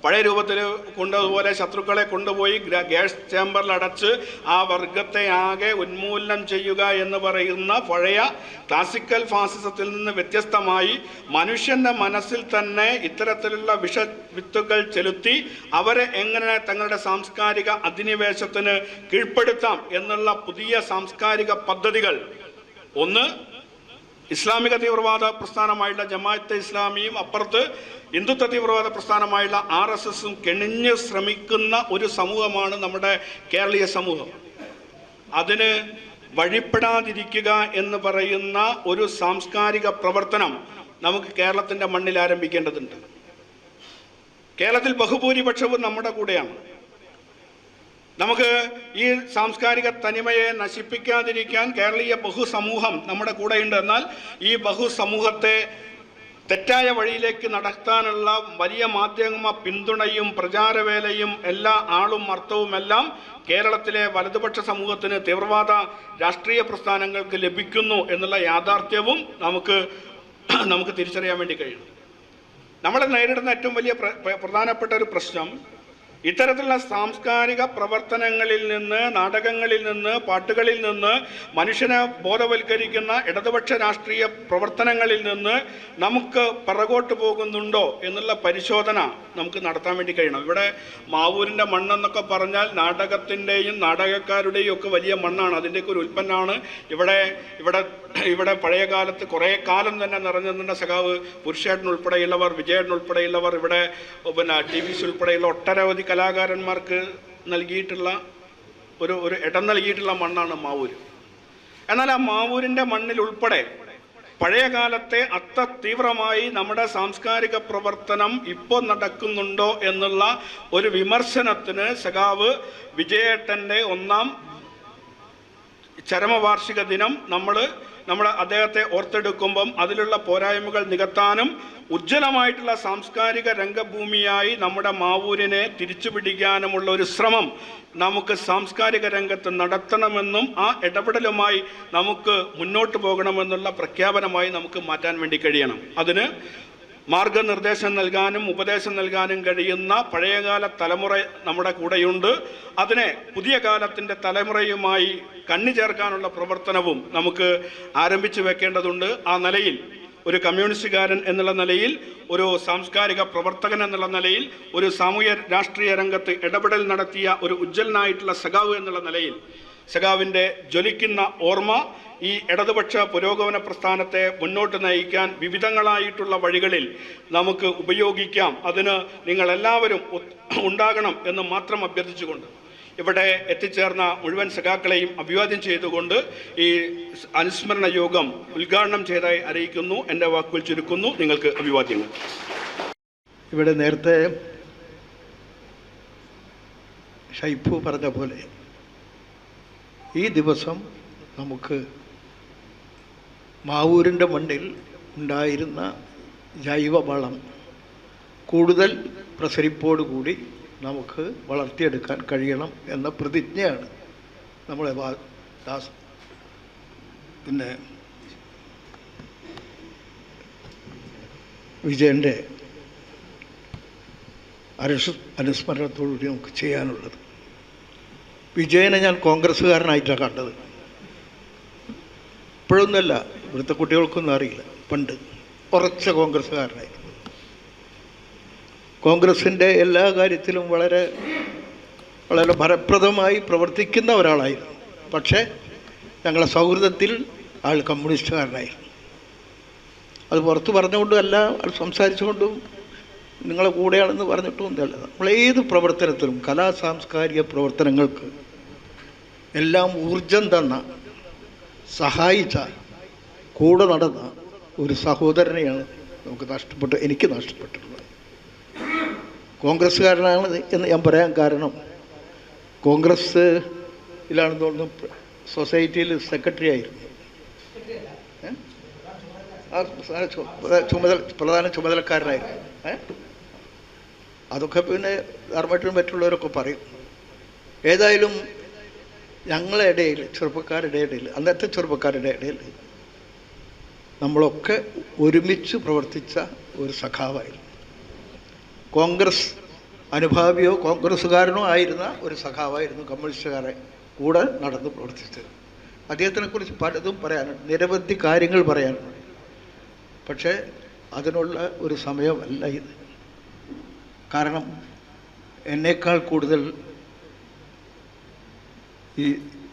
പഴയ രൂപത്തിൽ കൊണ്ടതുപോലെ ശത്രുക്കളെ കൊണ്ടുപോയി ഗ്യാസ് ചേമ്പറിൽ അടച്ച് ആ വർഗത്തെ ആകെ ഉന്മൂലനം ചെയ്യുക എന്ന് പറയുന്ന പഴയ ക്ലാസിക്കൽ ഫാസിസത്തിൽ നിന്ന് വ്യത്യസ്തമായി മനുഷ്യൻ്റെ മനസ്സിൽ തന്നെ ഇത്തരത്തിലുള്ള വിഷവിത്തുകൾ ചെലുത്തി അവരെ എങ്ങനെ തങ്ങളുടെ സാംസ്കാരിക അധിനിവേശത്തിന് കീഴ്പ്പെടുത്താം എന്നുള്ള പുതിയ സാംസ്കാരിക പദ്ധതികൾ, ഒന്ന് ഇസ്ലാമിക തീവ്രവാദ പ്രസ്ഥാനമായുള്ള ജമാഅത്തെ ഇസ്ലാമിയും അപ്പുറത്ത് ഹിന്ദുത്വ തീവ്രവാദ പ്രസ്ഥാനമായുള്ള RSSഉം കെണിഞ്ഞ് ശ്രമിക്കുന്ന ഒരു സമൂഹമാണ് നമ്മുടെ കേരളീയ സമൂഹം. അതിന് വഴിപ്പെടാതിരിക്കുക എന്ന് പറയുന്ന ഒരു സാംസ്കാരിക പ്രവർത്തനം നമുക്ക് കേരളത്തിൻ്റെ മണ്ണിൽ ആരംഭിക്കേണ്ടതുണ്ട്. കേരളത്തിൽ ബഹുഭൂരിപക്ഷവും നമ്മുടെ കൂടെയാണ്. നമുക്ക് ഈ സാംസ്കാരിക തനിമയെ നശിപ്പിക്കാതിരിക്കാൻ കേരളീയ ബഹുസമൂഹം നമ്മുടെ കൂടെയുണ്ട്. എന്നാൽ ഈ ബഹുസമൂഹത്തെ തെറ്റായ വഴിയിലേക്ക് നടത്താനുള്ള വലിയ മാധ്യമ പിന്തുണയും പ്രചാരവേലയും എല്ലാ ആളും അർത്ഥവുമെല്ലാം കേരളത്തിലെ വലതുപക്ഷ സമൂഹത്തിന്, തീവ്രവാദ രാഷ്ട്രീയ പ്രസ്ഥാനങ്ങൾക്ക് ലഭിക്കുന്നു എന്നുള്ള യാഥാർത്ഥ്യവും നമുക്ക് തിരിച്ചറിയാൻ വേണ്ടി കഴിയും. നമ്മൾ നേരിടുന്ന ഏറ്റവും വലിയ പ്രധാനപ്പെട്ട ഒരു പ്രശ്നം ഇത്തരത്തിലുള്ള സാംസ്കാരിക പ്രവർത്തനങ്ങളിൽ നിന്ന്, നാടകങ്ങളിൽ നിന്ന്, പാട്ടുകളിൽ നിന്ന്, മനുഷ്യനെ ബോധവൽക്കരിക്കുന്ന ഇടതുപക്ഷ രാഷ്ട്രീയ പ്രവർത്തനങ്ങളിൽ നിന്ന് നമുക്ക് പിറകോട്ട് പോകുന്നുണ്ടോ എന്നുള്ള പരിശോധന നമുക്ക് നടത്താൻ വേണ്ടി കഴിയണം. ഇവിടെ മാവൂരിൻ്റെ മണ്ണെന്നൊക്കെ പറഞ്ഞാൽ നാടകത്തിൻ്റെയും നാടകക്കാരുടെയും ഒക്കെ വലിയ മണ്ണാണ്. അതിൻ്റെയൊക്കെ ഒരു ഉൽപ്പന്നമാണ് ഇവിടെ പഴയ കാലത്ത് കുറേ കാലം തന്നെ നിറഞ്ഞിരുന്ന സഖാവ് പുരുഷേട്ടൻ ഉൾപ്പെടെയുള്ളവർ, വിജയേട്ടൻ ഉൾപ്പെടെയുള്ളവർ, ഇവിടെ TVC ഉൾപ്പെടെയുള്ള ഒട്ടനവധി കലാകാരന്മാർക്ക് നൽകിയിട്ടുള്ള ഒരു ഇടം നൽകിയിട്ടുള്ള മണ്ണാണ് മാവൂര്. എന്നാൽ ആ മാവൂരിൻ്റെ മണ്ണിൽ ഉൾപ്പെടെ പഴയ കാലത്തെ അത്ര തീവ്രമായി നമ്മുടെ സാംസ്കാരിക പ്രവർത്തനം ഇപ്പോൾ നടക്കുന്നുണ്ടോ എന്നുള്ള ഒരു വിമർശനത്തിന് സഖാവ് വിജയേട്ടൻ്റെ 1ാം ചരമവാർഷിക ദിനം നമ്മൾ അദ്ദേഹത്തെ ഓർത്തെടുക്കുമ്പം അതിലുള്ള പോരായ്മകൾ നികത്താനും ഉജ്ജ്വലമായിട്ടുള്ള സാംസ്കാരിക രംഗഭൂമിയായി നമ്മുടെ മാവൂരിനെ തിരിച്ചുപിടിക്കാനുമുള്ള ഒരു ശ്രമം നമുക്ക് സാംസ്കാരിക രംഗത്ത് നടത്തണമെന്നും ആ ഇടപെടലുമായി നമുക്ക് മുന്നോട്ട് പോകണമെന്നുള്ള പ്രഖ്യാപനമായി നമുക്ക് മാറ്റാൻ വേണ്ടി കഴിയണം. അതിന് മാർഗനിർദ്ദേശം നൽകാനും ഉപദേശം നൽകാനും കഴിയുന്ന പഴയകാല തലമുറ നമ്മുടെ കൂടെയുണ്ട്. അതിനെ പുതിയ കാലത്തിൻ്റെ തലമുറയുമായി കണ്ണി ചേർക്കാനുള്ള പ്രവർത്തനവും നമുക്ക് ആരംഭിച്ചു വെക്കേണ്ടതുണ്ട്. ആ നിലയിൽ ഒരു കമ്മ്യൂണിസ്റ്റുകാരൻ എന്നുള്ള നിലയിൽ, ഒരു സാംസ്കാരിക പ്രവർത്തകൻ എന്നുള്ള നിലയിൽ, ഒരു സാമൂഹ്യ രാഷ്ട്രീയ രംഗത്ത് ഇടപെടൽ നടത്തിയ ഒരു ഉജ്ജ്വലനായിട്ടുള്ള സഖാവ് എന്നുള്ള നിലയിൽ സഖാവിൻ്റെ ജ്വലിക്കുന്ന ഓർമ്മ ഈ ഇടതുപക്ഷ പുരോഗമന പ്രസ്ഥാനത്തെ മുന്നോട്ട് നയിക്കാൻ വിവിധങ്ങളായിട്ടുള്ള വഴികളിൽ നമുക്ക് ഉപയോഗിക്കാം. അതിന് നിങ്ങളെല്ലാവരും ഉണ്ടാകണം എന്ന് മാത്രം അഭ്യർത്ഥിച്ചുകൊണ്ട് ഇവിടെ എത്തിച്ചേർന്ന മുഴുവൻ സഖാക്കളെയും അഭിവാദ്യം ചെയ്തുകൊണ്ട് ഈ അനുസ്മരണ യോഗം ഉദ്ഘാടനം ചെയ്തതായി അറിയിക്കുന്നു. എൻ്റെ വാക്കുകൾ ചുരുക്കുന്നു. നിങ്ങൾക്ക് അഭിവാദ്യങ്ങൾ. ഇവിടെ നേരത്തെ ഷൈഫു പറഞ്ഞ പോലെ ഈ ദിവസം നമുക്ക് മാവൂരിൻ്റെ മണ്ണിൽ ഉണ്ടായിരുന്ന ജൈവവളം കൂടുതൽ പ്രസരിപ്പോടുകൂടി നമുക്ക് വളർത്തിയെടുക്കാൻ കഴിയണം എന്ന പ്രതിജ്ഞയാണ് നമ്മളെ പിന്നെ വിജയൻ്റെ അനുസ്മരണത്തോടുകൂടി നമുക്ക് ചെയ്യാനുള്ളത്. വിജയനെ ഞാൻ കോൺഗ്രസ്സുകാരനായിട്ടാണ് കണ്ടത്. ഇപ്പോഴൊന്നുമല്ല, ഇവിടുത്തെ കുട്ടികൾക്കൊന്നും അറിയില്ല. പണ്ട് ഉറച്ച കോൺഗ്രസ്സുകാരനായി, കോൺഗ്രസിൻ്റെ എല്ലാ കാര്യത്തിലും വളരെ വളരെ ഫലപ്രദമായി പ്രവർത്തിക്കുന്ന ഒരാളായിരുന്നു. പക്ഷേ ഞങ്ങളുടെ സൗഹൃദത്തിൽ ആൾ കമ്മ്യൂണിസ്റ്റുകാരനായിരുന്നു. അത് പുറത്ത് പറഞ്ഞുകൊണ്ടും അല്ല, അത് സംസാരിച്ചുകൊണ്ടും നിങ്ങളെ കൂടെയാണെന്ന് പറഞ്ഞിട്ടും ഒന്നുമല്ല. നമ്മളേത് പ്രവർത്തനത്തിലും, കലാ സാംസ്കാരിക പ്രവർത്തനങ്ങൾക്ക് എല്ലാം ഊർജം തന്ന, സഹായിച്ച, കൂടെ നടന്ന ഒരു സഹോദരനെയാണ് എനിക്ക് നഷ്ടപ്പെട്ടിട്ടുള്ളത്. കോൺഗ്രസ്സുകാരനാണ് എന്ന് ഞാൻ പറയാൻ കാരണം, കോൺഗ്രസ്സിലാണെന്ന് തോന്നുന്നു സൊസൈറ്റിയിൽ സെക്രട്ടറി ആയിരുന്നു. പ്രധാന ചുമതലക്കാരനായിരുന്നു. അതൊക്കെ പിന്നെ ധർമ്മത്തിനും മറ്റുള്ളവരൊക്കെ പറയും. ഏതായാലും ഞങ്ങളുടെ ഇടയിൽ, ചെറുപ്പക്കാരുടെ ഇടയിൽ, അന്നത്തെ ചെറുപ്പക്കാരുടെ ഇടയിൽ നമ്മളൊക്കെ ഒരുമിച്ച് പ്രവർത്തിച്ച ഒരു സഖാവായിരുന്നു. കോൺഗ്രസ് അനുഭാവിയോ കോൺഗ്രസ്സുകാരനോ ആയിരുന്ന ഒരു സഖാവായിരുന്നു, കമ്മ്യൂണിസ്റ്റുകാരെ കൂടെ നടന്ന് പ്രവർത്തിച്ചത്. അദ്ദേഹത്തിനെക്കുറിച്ച് പലതും പറയാനുണ്ട്, നിരവധി കാര്യങ്ങൾ പറയാനുണ്ട്. പക്ഷേ അതിനുള്ള ഒരു സമയമല്ല ഇത്. കാരണം എന്നേക്കാൾ കൂടുതൽ ഈ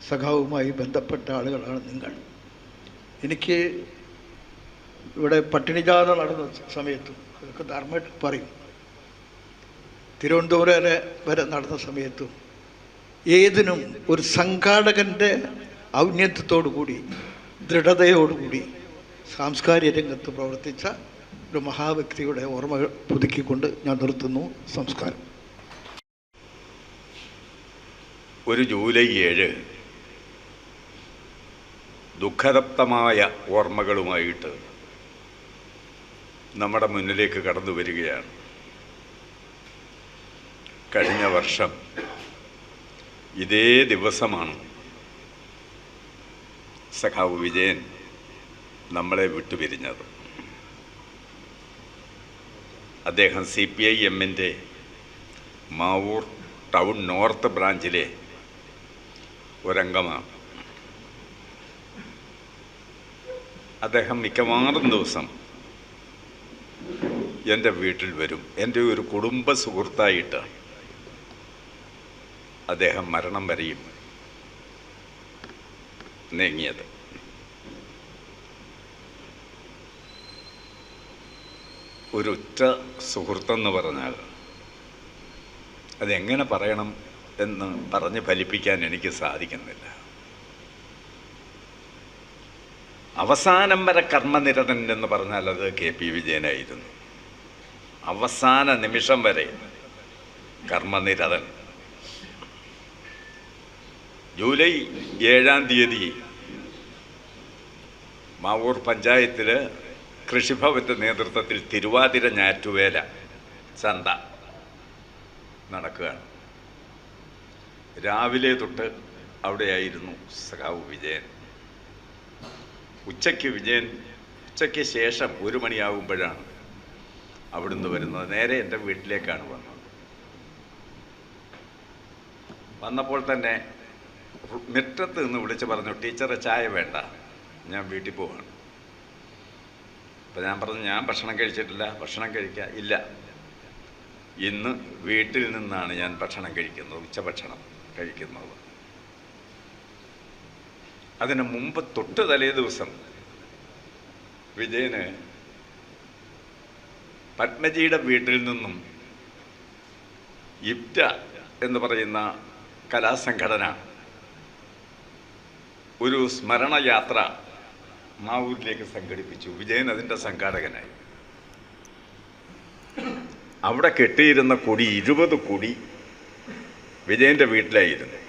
സഖാവുമായി ബന്ധപ്പെട്ട ആളുകളാണ് നിങ്ങൾ. എനിക്ക് ഇവിടെ പട്ടിണിജാഥ നടന്ന സമയത്തും ഇതൊക്കെ ധർമ്മമായിട്ട് പറയും, തിരുവനന്തപുരം വരെ നടന്ന സമയത്തും ഏതിനും ഒരു സംഘാടകൻ്റെ ഔന്നത്യത്തോടു കൂടി, ദൃഢതയോടുകൂടി സാംസ്കാരിക രംഗത്ത് പ്രവർത്തിച്ച ഒരു മഹാവ്യക്തിയുടെ ഓർമ്മകൾ പുതുക്കിക്കൊണ്ട് ഞാൻ നിർത്തുന്നു. സംസ്കാരം. ഒരു ജൂലൈ 7 ദുഃഖതപ്തമായ ഓർമ്മകളുമായിട്ട് നമ്മുടെ മുന്നിലേക്ക് കടന്നു വരികയാണ്. കഴിഞ്ഞ വർഷം ഇതേ ദിവസമാണ് സഖാവ് വിജയൻ നമ്മളെ വിട്ടുപിരിഞ്ഞത്. അദ്ദേഹം CPI-എമ്മിൻ്റെ മാവൂർ ടൗൺ നോർത്ത് ബ്രാഞ്ചിലെ ഒരംഗമാണ്. അദ്ദേഹം മിക്കവാറും ദിവസം എൻ്റെ വീട്ടിൽ വരും. എൻ്റെ ഒരു കുടുംബ സുഹൃത്തായിട്ട് അദ്ദേഹം മരണം വരെയും നീങ്ങിയത്. ഒരു ഉറ്റ സുഹൃത്തെന്ന് പറഞ്ഞാൽ അതെങ്ങനെ പറയണം എന്ന് പറഞ്ഞ് ഫലിപ്പിക്കാൻ എനിക്ക് സാധിക്കുന്നില്ല. അവസാനം വരെ കർമ്മനിരതൻ എന്ന് പറഞ്ഞാൽ അത് KP വിജയനായിരുന്നു. അവസാന നിമിഷം വരെ കർമ്മനിരതൻ. ജൂലൈ 7 മാവൂർ പഞ്ചായത്തിൽ കൃഷിഭവൻ്റെ നേതൃത്വത്തിൽ തിരുവാതിര ഞാറ്റുവേല ചന്ത നടക്കുകയാണ്. രാവിലെ തൊട്ട് അവിടെയായിരുന്നു സഖാവ് വിജയൻ. ഉച്ചയ്ക്ക് ശേഷം 1 മണിയാകുമ്പോഴാണ് അവിടുന്ന് വരുന്നത്. നേരെ എൻ്റെ വീട്ടിലേക്കാണ് വന്നത്. വന്നപ്പോൾ തന്നെ മുറ്റത്ത് നിന്ന് വിളിച്ച് പറഞ്ഞു, ടീച്ചറെ ചായ വേണ്ട, ഞാൻ വീട്ടിൽ പോവാണ്. അപ്പം ഞാൻ പറഞ്ഞു, ഞാൻ ഭക്ഷണം കഴിച്ചിട്ടില്ല, ഭക്ഷണം കഴിക്കാൻ ഇല്ല, ഇന്ന് വീട്ടിൽ നിന്നാണ് ഞാൻ ഭക്ഷണം കഴിക്കുന്നത്, ഉച്ചഭക്ഷണം കഴിക്കുന്നത്. അതിന് മുമ്പ് തൊട്ട് തലേ ദിവസം വിജയന് പത്മജിയുടെ വീട്ടിൽ നിന്നും ഇപ്റ്റ എന്ന് പറയുന്ന കലാസംഘടന ഒരു സ്മരണയാത്ര മാവൂരിലേക്ക് സംഘടിപ്പിച്ചു. വിജയൻ അതിൻ്റെ സംഘാടകനായി. അവിടെ കെട്ടിയിരുന്ന കൊടി 20 കൊടി വിജയൻ്റെ വീട്ടിലായിരുന്നു.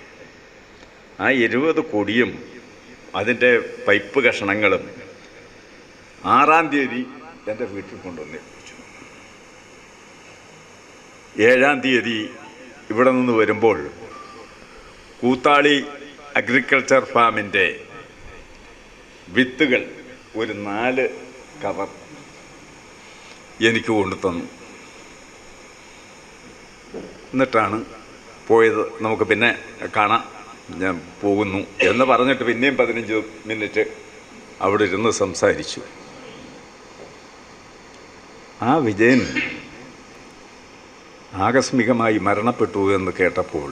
ആ 20 കൊടിയും അതിൻ്റെ പൈപ്പ് കഷണങ്ങളും 6-ാം തീയതി എൻ്റെ വീട്ടിൽ കൊണ്ടുവന്ന് ഏൽപ്പിച്ചു. 7-ാം തീയതി ഇവിടെ നിന്ന് വരുമ്പോൾ കൂത്താളി അഗ്രികൾച്ചർ ഫാമിൻ്റെ വിത്തുകൾ ഒരു 4 കവർ എനിക്ക് കൊണ്ടു തന്നു. എന്നിട്ടാണ് പോയത്. നമുക്ക് പിന്നെ കാണാം, ഞാൻ പോകുന്നു എന്ന് പറഞ്ഞിട്ട് പിന്നെയും 15 മിനിറ്റ് അവിടെ ഇരുന്ന് സംസാരിച്ചു. ആ വിജയൻ ആകസ്മികമായി മരണപ്പെട്ടു എന്ന് കേട്ടപ്പോൾ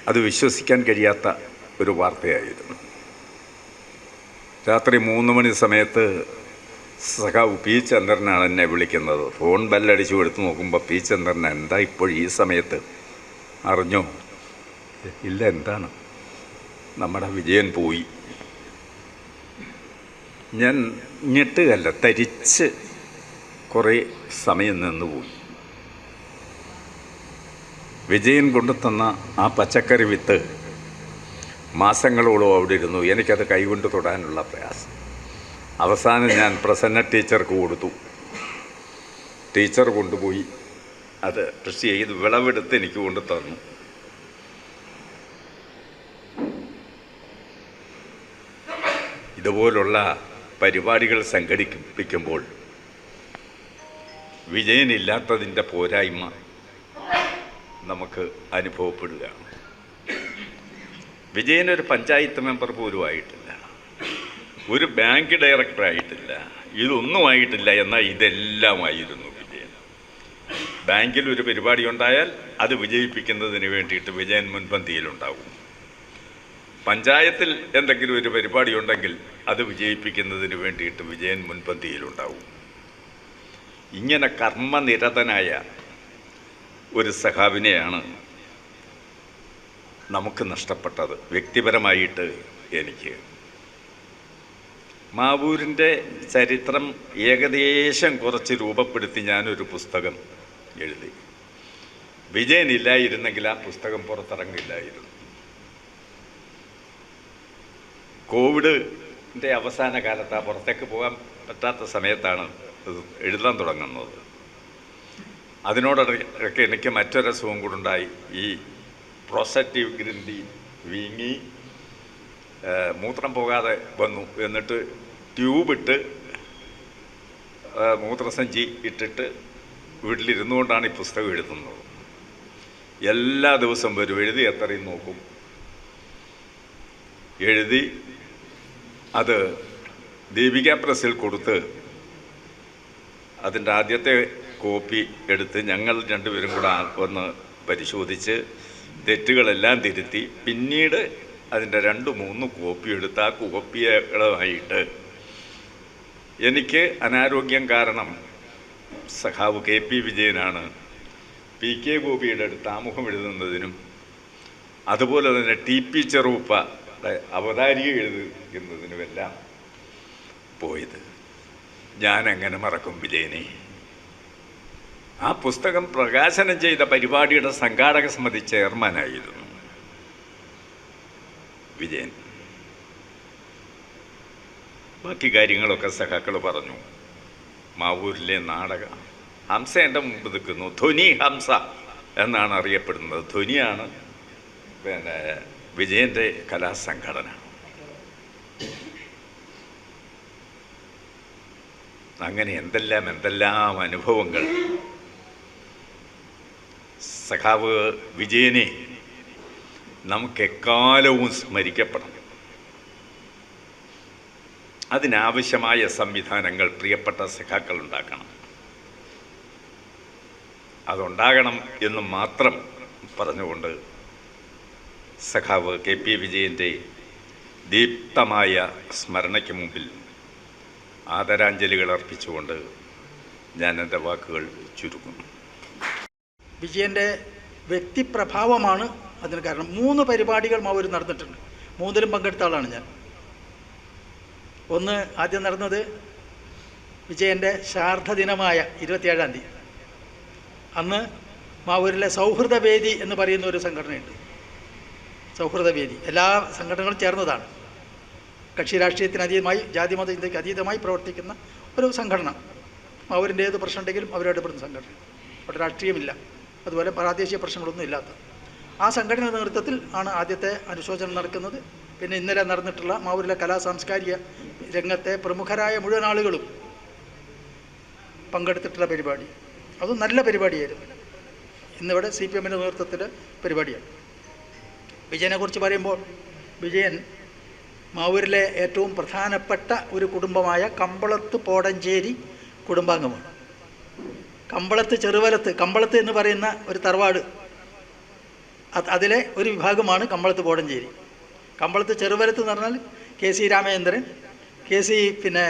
അത് വിശ്വസിക്കാൻ കഴിയാത്ത ഒരു വാർത്തയായിരുന്നു. രാത്രി 3 മണി സമയത്ത് സഖാവ് പി ചന്ദ്രനാണ് എന്നെ വിളിക്കുന്നത്. ഫോൺ ബെല്ലടിച്ചു എടുത്ത് നോക്കുമ്പോൾ പി ചന്ദ്രൻ, എന്താ ഇപ്പോൾ ഈ സമയത്ത്, അറിഞ്ഞോ? ഇല്ല, എന്താണ്? നമ്മുടെ വിജയൻ പോയി. ഞാൻ ഞെട്ടുകല്ല, തരിച്ച് കുറേ സമയം നിന്നുപോയി. വിജയൻ കൊണ്ടുതന്ന ആ പച്ചക്കറി വിത്ത് മാസങ്ങളോളം അവിടെ ഇരുന്നു. എനിക്കത് കൈകൊണ്ട് തൊടാനുള്ള പ്രയാസം. അവസാനം ഞാൻ പ്രസന്ന ടീച്ചർക്ക് കൊടുത്തു. ടീച്ചർ കൊണ്ടുപോയി അത് കൃഷി ചെയ്ത് വിളവെടുത്ത് എനിക്ക് കൊണ്ടു തന്നു. ഇതുപോലുള്ള പരിപാടികൾ സംഘടിപ്പിക്കുമ്പോൾ വിജയനില്ലാത്തതിൻ്റെ പോരായ്മ നമുക്ക് അനുഭവപ്പെടുകയാണ്. വിജയനൊരു പഞ്ചായത്ത് മെമ്പർ പോലും ആയിട്ടില്ല, ഒരു ബാങ്ക് ഡയറക്ടറായിട്ടില്ല, ഇതൊന്നും ആയിട്ടില്ല. എന്നാൽ ഇതെല്ലാമായിരുന്നു വിജയൻ. ബാങ്കിൽ ഒരു പരിപാടി ഉണ്ടായാൽ അത് വിജയിപ്പിക്കുന്നതിന് വേണ്ടിയിട്ട് വിജയൻ മുൻപന്തിയിലുണ്ടാവും. പഞ്ചായത്തിൽ എന്തെങ്കിലും ഒരു പരിപാടി ഉണ്ടെങ്കിൽ അത് വിജയിപ്പിക്കുന്നതിന് വേണ്ടിയിട്ട് വിജയൻ മുൻപന്തിയിലുണ്ടാവും. ഇങ്ങനെ കർമ്മനിരതനായ ഒരു സഖാവിനെയാണ് നമുക്ക് നഷ്ടപ്പെട്ടത്. വ്യക്തിപരമായിട്ട് എനിക്ക് മാവൂരിൻ്റെ ചരിത്രം ഏകദേശം കുറച്ച് രൂപപ്പെടുത്തി ഞാനൊരു പുസ്തകം എഴുതി. വിജയനില്ലായിരുന്നെങ്കിൽ ആ പുസ്തകം പുറത്തിറങ്ങില്ലായിരുന്നു. കോവിഡിൻ്റെ അവസാന കാലത്ത് ആ പുറത്തേക്ക് പോകാൻ പറ്റാത്ത സമയത്താണ് ഇത് എഴുതാൻ തുടങ്ങുന്നത്. അതിനോടൊക്കെ എനിക്ക് മറ്റൊരസുഖം കൂടുണ്ടായി. ഈ പ്രോസ്റ്റേറ്റീവ് ഗ്രന്ഥി വീങ്ങി മൂത്രം പോകാതെ വന്നു. എന്നിട്ട് ട്യൂബിട്ട് മൂത്രസഞ്ചി ഇട്ടിട്ട് വീട്ടിലിരുന്നു കൊണ്ടാണ് ഈ പുസ്തകം എഴുതുന്നത്. എല്ലാ ദിവസവും വരും, എഴുതി എത്രയും നോക്കും. എഴുതി അത് ദീപിക പ്രസിൽ കൊടുത്ത് അതിൻ്റെ ആദ്യത്തെ കോപ്പി എടുത്ത് ഞങ്ങൾ രണ്ടുപേരും കൂടെ ഒന്ന് പരിശോധിച്ച് തെറ്റുകളെല്ലാം തിരുത്തി പിന്നീട് അതിൻ്റെ 2-3 കോപ്പി എടുത്ത് ആ കോപ്പികളുമായിട്ട് എനിക്ക് അനാരോഗ്യം കാരണം സഖാവ് KP വിജയനാണ് PK ഗോപിയുടെ അടുത്ത് ആമുഖം എഴുതുന്നതിനും അതുപോലെ തന്നെ TP ചെറുപ്പയുടെ അവതാരിക എഴുതുന്നതിനുമെല്ലാം പോയത്. ഞാനെങ്ങനെ മറക്കും വിജയനെ? ആ പുസ്തകം പ്രകാശനം ചെയ്ത പരിപാടിയുടെ സംഘാടക സമിതി ചെയർമാനായിരുന്നു വിജയൻ. ബാക്കി കാര്യങ്ങളൊക്കെ സഖാക്കൾ പറഞ്ഞു. മാവൂരിലെ നാടക ഹംസ എൻ്റെ മുമ്പ് നിൽക്കുന്നു. ധ്വനി ഹംസ എന്നാണ് അറിയപ്പെടുന്നത്. ധ്വനിയാണ് പിന്നെ വിജയൻ്റെ കലാസംഘടന. അങ്ങനെ എന്തെല്ലാം അനുഭവങ്ങൾ. സഖാവ് വിജയനെ നമുക്കെക്കാലവും സ്മരിക്കപ്പെടണം. അതിനാവശ്യമായ സംവിധാനങ്ങൾ പ്രിയപ്പെട്ട സഖാക്കൾ ഉണ്ടാക്കണം. അതുണ്ടാകണം എന്ന് മാത്രം പറഞ്ഞുകൊണ്ട് സഖാവ് KP വിജയൻ്റെ ദീപ്തമായ സ്മരണയ്ക്ക് മുമ്പിൽ ആദരാഞ്ജലികൾ അർപ്പിച്ചുകൊണ്ട് ഞാൻ എൻ്റെ വാക്കുകൾ ചുരുക്കുന്നു. വിജയൻ്റെ വ്യക്തിപ്രഭാവമാണ് അതിന് കാരണം. 3 പരിപാടികൾ മാവൂർ നടന്നിട്ടുണ്ട്. 3ലും പങ്കെടുത്ത ആളാണ് ഞാൻ. ഒന്ന് ആദ്യം നടന്നത് വിജയൻ്റെ ശാർദ്ധ ദിനമായ 27-ാം തീയതി. അന്ന് മാവൂരിലെ സൗഹൃദവേദി എന്ന് പറയുന്ന ഒരു സംഘടനയുണ്ട്. സൗഹൃദവേദി എല്ലാ സംഘടനകളും ചേർന്നതാണ്. കക്ഷി രാഷ്ട്രീയത്തിന് അതീതമായി ജാതിമത ചിന്തയ്ക്ക് അതീതമായി പ്രവർത്തിക്കുന്ന ഒരു സംഘടന. മാവൂരിൻ്റെ ഏത് പ്രശ്നം ഉണ്ടെങ്കിലും അവരോട് പെടുന്ന സംഘടന. അവിടെ രാഷ്ട്രീയമില്ല. അതുപോലെ പ്രാദേശിക പ്രശ്നങ്ങളൊന്നും ഇല്ലാത്ത ആ സംഘടനയുടെ നേതൃത്വത്തിൽ ആണ് ആദ്യത്തെ അനുശോചനം നടക്കുന്നത്. പിന്നെ ഇന്നലെ നടന്നിട്ടുള്ള മാവൂരിലെ സാംസ്കാരിക രംഗത്തെ പ്രമുഖരായ മുഴുവൻ ആളുകളും പങ്കെടുത്തിട്ടുള്ള പരിപാടി, അതും നല്ല പരിപാടിയായിരുന്നു. ഇന്നിവിടെ CPM-ൻ്റെ നേതൃത്വത്തിൽ പരിപാടിയാണ്. വിജയനെക്കുറിച്ച് പറയുമ്പോൾ, വിജയൻ മാവൂരിലെ ഏറ്റവും പ്രധാനപ്പെട്ട ഒരു കുടുംബമായ കമ്പളത്ത് പോടഞ്ചേരി കുടുംബാംഗമാണ്. കമ്പളത്ത് ചെറുവലത്ത്, കമ്പളത്ത് എന്ന് പറയുന്ന ഒരു തറവാട്, അതിലെ ഒരു വിഭാഗമാണ് കമ്പളത്ത് പോടഞ്ചേരി. കമ്പളത്ത് ചെറുവലത്ത് എന്ന് പറഞ്ഞാൽ KC രാമചന്ദ്രൻ, KC പിന്നെ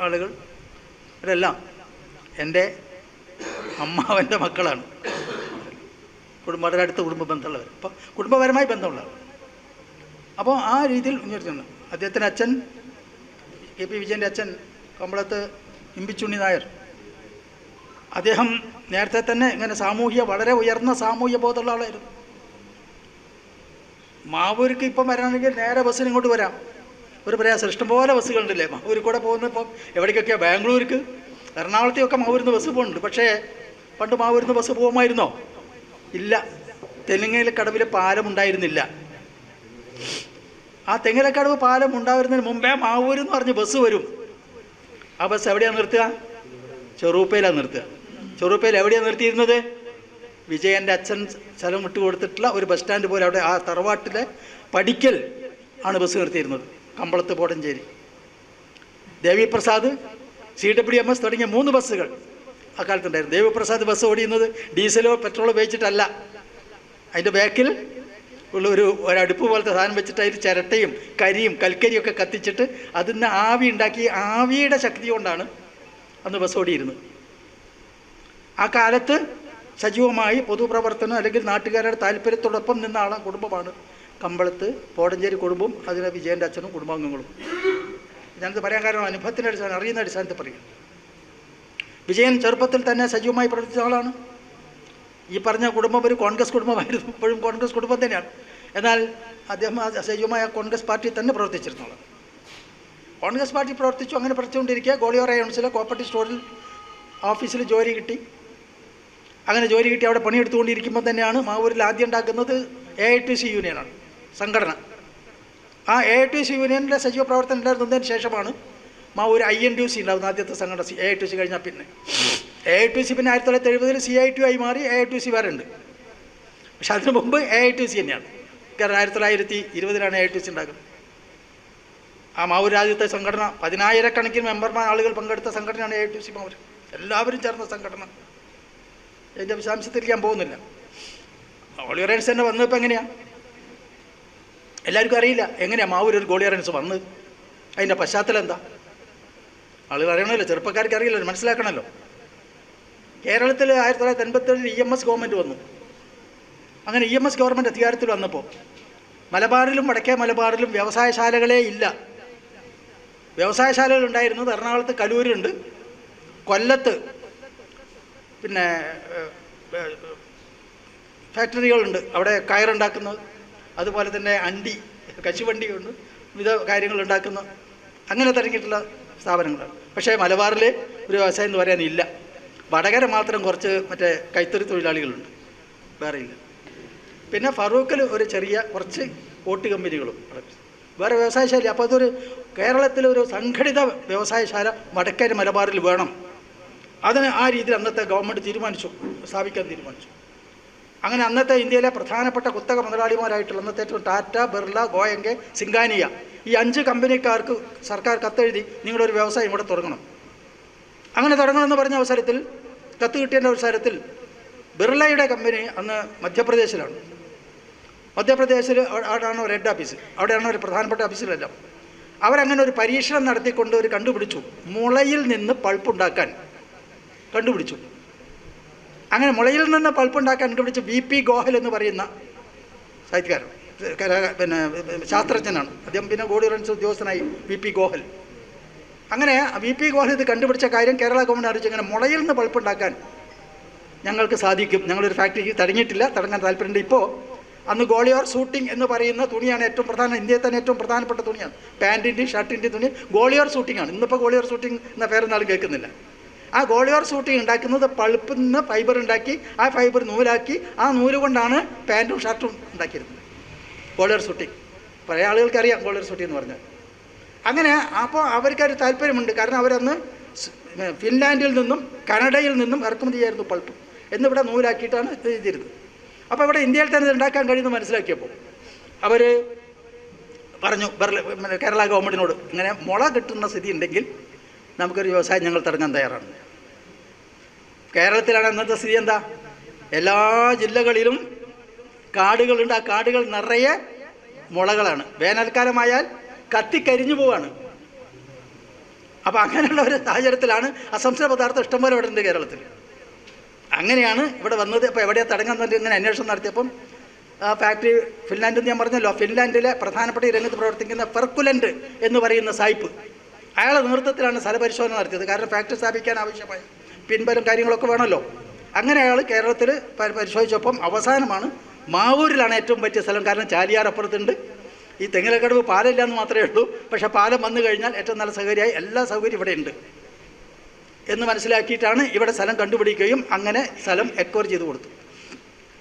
ആളുകൾ ഇവരെല്ലാം എൻ്റെ അമ്മാവൻ്റെ മക്കളാണ്. വളരെ അടുത്ത കുടുംബ ബന്ധമുള്ളവർ, അപ്പോൾ കുടുംബപരമായി ബന്ധമുള്ളവർ. അപ്പോൾ ആ രീതിയിൽ ഉയർത്തുന്നു. അദ്ദേഹത്തിൻ്റെ അച്ഛൻ KP വിജയൻ്റെ അച്ഛൻ കമ്പളത്ത് ഇമ്പിച്ചുണ്ണി നായർ, അദ്ദേഹം നേരത്തെ തന്നെ ഇങ്ങനെ വളരെ ഉയർന്ന സാമൂഹ്യ ബോധമുള്ള ആളായിരുന്നു. മാവൂർക്ക് ഇപ്പം വരാണെങ്കിൽ നേരെ ബസ്സിന് ഇങ്ങോട്ട് വരാം, ഒരു പ്രയാസം. ഇഷ്ടംപോലെ ബസ്സുകളുണ്ടല്ലേ മാവൂരിൽ കൂടെ പോകുന്ന. ഇപ്പം എവിടേക്കൊക്കെയാണ്? ബാംഗ്ലൂർക്ക്, എറണാകുളത്തേക്കൊക്കെ മാവൂരിൽ നിന്ന് ബസ് പോകുന്നുണ്ട്. പക്ഷേ പണ്ട് മാവൂരിൽ നിന്ന് ബസ് പോകുമായിരുന്നോ? ഇല്ല. തെലുങ്കയിലക്കടവിൽ പാലം ഉണ്ടായിരുന്നില്ല. ആ തെങ്ങിലക്കടവ് പാലം ഉണ്ടാവുന്നതിന് മുമ്പേ മാവൂർ എന്ന് പറഞ്ഞ് ബസ് വരും. ആ ബസ് എവിടെയാണ് നിർത്തുക? ചെറുപ്പയിലാണ് നിർത്തുക. ചെറുപ്പയിൽ എവിടെയാണ് നിർത്തിയിരുന്നത്? വിജയൻ്റെ അച്ഛൻ സ്ഥലം വിട്ടു കൊടുത്തിട്ടുള്ള ഒരു ബസ് സ്റ്റാൻഡ് പോലെ അവിടെ ആ തറവാട്ടിലെ പടിക്കൽ ആണ് ബസ് നിർത്തിയിരുന്നത്. കമ്പളത്ത് പോടഞ്ചേരി, ദേവിപ്രസാദ്, CWMS തുടങ്ങിയ 3 ബസ്സുകൾ അക്കാലത്തുണ്ടായിരുന്നു. ദേവിപ്രസാദ് ബസ് ഓടിയുന്നത് ഡീസലോ പെട്രോളോ ഉപയോഗിച്ചിട്ടല്ല. അതിൻ്റെ ബാക്കിൽ ഉള്ള ഒരടുപ്പ് പോലത്തെ സാധനം വെച്ചിട്ട് അതിൽ ചിരട്ടയും കരിയും കൽക്കരിയും ഒക്കെ കത്തിച്ചിട്ട് അതിന് ആവി ഉണ്ടാക്കി, ആവിയുടെ ശക്തി കൊണ്ടാണ് അന്ന് ബസ് ഓടിയിരുന്നത്. ആ കാലത്ത് സജീവമായി പൊതുപ്രവർത്തനം അല്ലെങ്കിൽ നാട്ടുകാരുടെ താല്പര്യത്തോടൊപ്പം നിന്ന കുടുംബമാണ് കമ്പളത്ത് പോടഞ്ചേരി കുടുംബം, അതിലെ വിജയൻ്റെ അച്ഛനും കുടുംബാംഗങ്ങളും. ഞാനത് പറയാൻ കാരണം അനുഭവത്തിൻ്റെ അടിസ്ഥാനം, അറിയുന്ന അടിസ്ഥാനത്തിൽ പറയും. വിജയൻ ചെറുപ്പത്തിൽ തന്നെ സജീവമായി പ്രവർത്തിച്ച ആളാണ്. ഈ പറഞ്ഞ കുടുംബം ഒരു കോൺഗ്രസ് കുടുംബമായിരുന്നു, ഇപ്പോഴും കോൺഗ്രസ് കുടുംബം തന്നെയാണ്. എന്നാൽ അദ്ദേഹം സജീവമായ കോൺഗ്രസ് പാർട്ടി തന്നെ പ്രവർത്തിച്ചിരുന്ന ആളാണ്. കോൺഗ്രസ് പാർട്ടി പ്രവർത്തിച്ചു. അങ്ങനെ പ്രവർത്തിച്ചുകൊണ്ടിരിക്കുക ഗോളിയോർ അയോൺസിലെ കോപ്പറേറ്റീവ് സ്റ്റോറിൽ ഓഫീസിൽ ജോലി കിട്ടി. അങ്ങനെ ജോലി കിട്ടി അവിടെ പണിയെടുത്തുകൊണ്ടിരിക്കുമ്പോൾ തന്നെയാണ് മാവൂരിൽ ആദ്യം ഉണ്ടാക്കുന്നത് AITC യൂണിയനാണ് സംഘടന. ആ AITC യൂണിയനിലെ സജീവ പ്രവർത്തനം ഉണ്ടായിരുന്നതിന് ശേഷമാണ് മാവൂർ INTUC ഉണ്ടാകുന്നത്. ആദ്യത്തെ സംഘടന AITC കഴിഞ്ഞാൽ പിന്നെ AITC പിന്നെ 1970 CITU ആയി മാറി. AITC വേറെ ഉണ്ട്, പക്ഷെ അതിനു മുമ്പ് AITC തന്നെയാണ്. കാരണം 1920 AITC ഉണ്ടാക്കുന്നത്. ആ മാവൂർ രാജ്യത്തെ സംഘടന 10,000-കണക്കിന് മെമ്പർമാർ ആളുകൾ പങ്കെടുത്ത സംഘടനയാണ് AITC മാവൂർ. എല്ലാവരും ചേർന്ന സംഘടന. അതിൻ്റെ വിശദാംശത്തിലേക്ക് ഞാൻ പോകുന്നില്ല. ഗോളിയോറൻസ് തന്നെ വന്നപ്പോൾ എങ്ങനെയാണ് എല്ലാവർക്കും അറിയില്ല. എങ്ങനെയാണ് മാവൂർ ഒരു ഗോളിയോറൻസ് വന്നത്? അതിൻ്റെ പശ്ചാത്തലം എന്താ? ആളുകൾ അറിയണമല്ലോ, ചെറുപ്പക്കാർക്ക് അറിയില്ലല്ലോ, മനസ്സിലാക്കണമല്ലോ. കേരളത്തിൽ 1987 EMS ഗവൺമെൻറ് വന്നു. അങ്ങനെ EMS ഗവൺമെൻറ് അധികാരത്തിൽ വന്നപ്പോൾ മലബാറിലും വടക്കേ മലബാറിലും വ്യവസായശാലകളേ ഇല്ല. വ്യവസായശാലകൾ ഉണ്ടായിരുന്നത് എറണാകുളത്ത് കലൂരുണ്ട്, കൊല്ലത്ത് പിന്നെ ഫാക്ടറികളുണ്ട്, അവിടെ കയറുണ്ടാക്കുന്നത്, അതുപോലെ തന്നെ കശുവണ്ടിയുണ്ട്, വിവിധ കാര്യങ്ങൾ ഉണ്ടാക്കുന്ന, അങ്ങനെ തുടങ്ങിയിട്ടുള്ള സ്ഥാപനങ്ങളാണ്. പക്ഷേ മലബാറിൽ ഒരു വ്യവസായം എന്ന് പറയാനില്ല. വടകര മാത്രം കുറച്ച് മറ്റേ കൈത്തറി തൊഴിലാളികളുണ്ട്, വേറെ ഇല്ല. പിന്നെ ഫറൂഖിൽ ഒരു ചെറിയ കുറച്ച് ഓട്ട് കമ്പനികളും, വേറെ വ്യവസായശാല. അപ്പോൾ അതൊരു കേരളത്തിലൊരു സംഘടിത വ്യവസായശാല വടക്കര മലബാറിൽ വേണം. അതിന് ആ രീതിയിൽ അന്നത്തെ ഗവൺമെൻറ് സ്ഥാപിക്കാൻ തീരുമാനിച്ചു. അങ്ങനെ അന്നത്തെ ഇന്ത്യയിലെ പ്രധാനപ്പെട്ട കുത്തക മുതലാളിമാരായിട്ടുള്ള അന്നത്തെ ഏറ്റവും ടാറ്റ, ബിർള, ഗോയങ്കെ, സിംഗാനിയ, ഈ 5 കമ്പനിക്കാർക്ക് സർക്കാർ കത്തെഴുതി നിങ്ങളൊരു വ്യവസായം ഇവിടെ തുടങ്ങണം. അങ്ങനെ തുടങ്ങണമെന്ന് പറഞ്ഞ അവസരത്തിൽ, കത്ത് കിട്ടിയതിൻ്റെ അവസരത്തിൽ ബിർളയുടെ കമ്പനി അന്ന് മധ്യപ്രദേശിലാണ്. മധ്യപ്രദേശിൽ അവിടെയാണ് ഒരു ഹെഡ് ഓഫീസ്, അവിടെയാണ് ഒരു പ്രധാനപ്പെട്ട ഓഫീസിലെല്ലാം. അവരങ്ങനെ ഒരു പരീക്ഷണം നടത്തിക്കൊണ്ട് ഒരു കണ്ടുപിടിച്ചു, മുളയിൽ നിന്ന് പൾപ്പുണ്ടാക്കാൻ കണ്ടുപിടിച്ചു. അങ്ങനെ മുളയിൽ നിന്ന് പൾപ്പുണ്ടാക്കാൻ കണ്ടുപിടിച്ച് VP ഗോഹൽ എന്ന് പറയുന്ന സാഹിത്യകാരൻ, പിന്നെ ശാസ്ത്രജ്ഞനാണ് അദ്ദേഹം. പിന്നെ ഗോളിയോറൻസ് ഉദ്യോഗസ്ഥനായി VP ഗോഹൽ. അങ്ങനെ VP ഗോഹൽ ഇത് കണ്ടുപിടിച്ച കാര്യം കേരള ഗവൺമെൻറ് അറിയിച്ചു. അങ്ങനെ മുളയിൽ നിന്ന് പൾപ്പുണ്ടാക്കാൻ ഞങ്ങൾക്ക് സാധിക്കും, ഞങ്ങളൊരു ഫാക്ടറി തുടങ്ങിയിട്ടില്ല, തുടങ്ങാൻ താല്പര്യമുണ്ട്. ഇപ്പോൾ അന്ന് ഗോളിയോർ സൂട്ടിംഗ് എന്ന് പറയുന്ന തുണിയാണ് ഏറ്റവും പ്രധാന, ഇന്ത്യയിൽ തന്നെ ഏറ്റവും പ്രധാനപ്പെട്ട തുണിയാണ്. പാൻറ്റിൻ്റെയും ഷർട്ടിൻ്റെയും തുണി ഗോളിയോർ സൂട്ടിംഗ് ആണ്. ഇന്നിപ്പോൾ ഗോളിയോർ സൂട്ടിംഗ് എന്ന പേരൊന്നും ആളും കേൾക്കുന്നില്ല. ആ ഗോളിയോർ സൂട്ടി ഉണ്ടാക്കുന്നത് പൾപ്പിൽ നിന്ന് ഫൈബർ ഉണ്ടാക്കി ആ ഫൈബർ നൂലാക്കി ആ നൂല് കൊണ്ടാണ് പാൻറ്റും ഷർട്ടും ഉണ്ടാക്കിയിരുന്നത്. ഗോളിയോർ സൂട്ടി പഴയ ആളുകൾക്കറിയാം ഗോളിയോർ സൂട്ടി എന്ന് പറഞ്ഞാൽ. അങ്ങനെ അപ്പോൾ അവർക്കൊരു താല്പര്യമുണ്ട്. കാരണം അവരന്ന് ഫിൻലാൻഡിൽ നിന്നും കാനഡയിൽ നിന്നും ഇറക്കുമതി ചെയ്യായിരുന്നു പൾപ്പ്. എന്നിവിടെ നൂലാക്കിയിട്ടാണ് ഇത് ചെയ്തിരുന്നത്. അപ്പോൾ ഇവിടെ ഇന്ത്യയിൽ തന്നെ ഇത് ഉണ്ടാക്കാൻ കഴിയുമെന്ന് മനസ്സിലാക്കിയപ്പോൾ അവർ പറഞ്ഞു കേരള ഗവൺമെൻറ്റിനോട്, ഇങ്ങനെ മുള കിട്ടുന്ന സ്ഥിതി ഉണ്ടെങ്കിൽ നമുക്കൊരു വ്യവസായം ഞങ്ങൾ തുടങ്ങാൻ തയ്യാറാണ്. കേരളത്തിലാണ് അന്നത്തെ സ്ഥിതി എന്താ? എല്ലാ ജില്ലകളിലും കാടുകളുണ്ട്. ആ കാടുകൾ നിറയെ മുളകളാണ്. വേനൽക്കാലമായാൽ കത്തിക്കരിഞ്ഞു പോവാണ്. അപ്പോൾ അങ്ങനെയുള്ള ഒരു സാഹചര്യത്തിലാണ് അസംസ്കൃത പദാർത്ഥം ഇഷ്ടംപോലെ ഇവിടെ ഉണ്ട് കേരളത്തിൽ. അങ്ങനെയാണ് ഇവിടെ വന്നത്. അപ്പോൾ എവിടെയാണ് തുടങ്ങാൻ വേണ്ടി ഇങ്ങനെ അന്വേഷണം നടത്തിയപ്പം ഫാക്ടറി ഫിൻലാൻഡ് ഞാൻ പറഞ്ഞല്ലോ, ഫിൻലാൻഡിലെ പ്രധാനപ്പെട്ട ഈ രംഗത്ത് പ്രവർത്തിക്കുന്ന ഫെർക്കുലൻഡ് എന്ന് പറയുന്ന സായിപ്പ്, അയാളുടെ നേതൃത്വത്തിലാണ് സ്ഥലപരിശോധന നടത്തിയത്. കാരണം ഫാക്ടറി സ്ഥാപിക്കാൻ ആവശ്യമായ പിൻബലം കാര്യങ്ങളൊക്കെ വേണമല്ലോ. അങ്ങനെ അയാൾ കേരളത്തിൽ പരിശോധിച്ചപ്പം അവസാനമാണ് മാവൂരിലാണ് ഏറ്റവും പറ്റിയ സ്ഥലം. കാരണം ചാലിയാർ അപ്പുറത്തുണ്ട്, ഈ തെങ്ങിലക്കടവ് പാലമില്ല എന്ന് മാത്രമേ ഉള്ളൂ. പക്ഷേ പാലം വന്നു കഴിഞ്ഞാൽ ഏറ്റവും നല്ല സൗകര്യമായി എല്ലാ സൗകര്യം ഇവിടെ ഉണ്ട് എന്ന് മനസ്സിലാക്കിയിട്ടാണ് ഇവിടെ സ്ഥലം കണ്ടുപിടിക്കുകയും അങ്ങനെ സ്ഥലം എക്വയർ ചെയ്ത് കൊടുത്തു.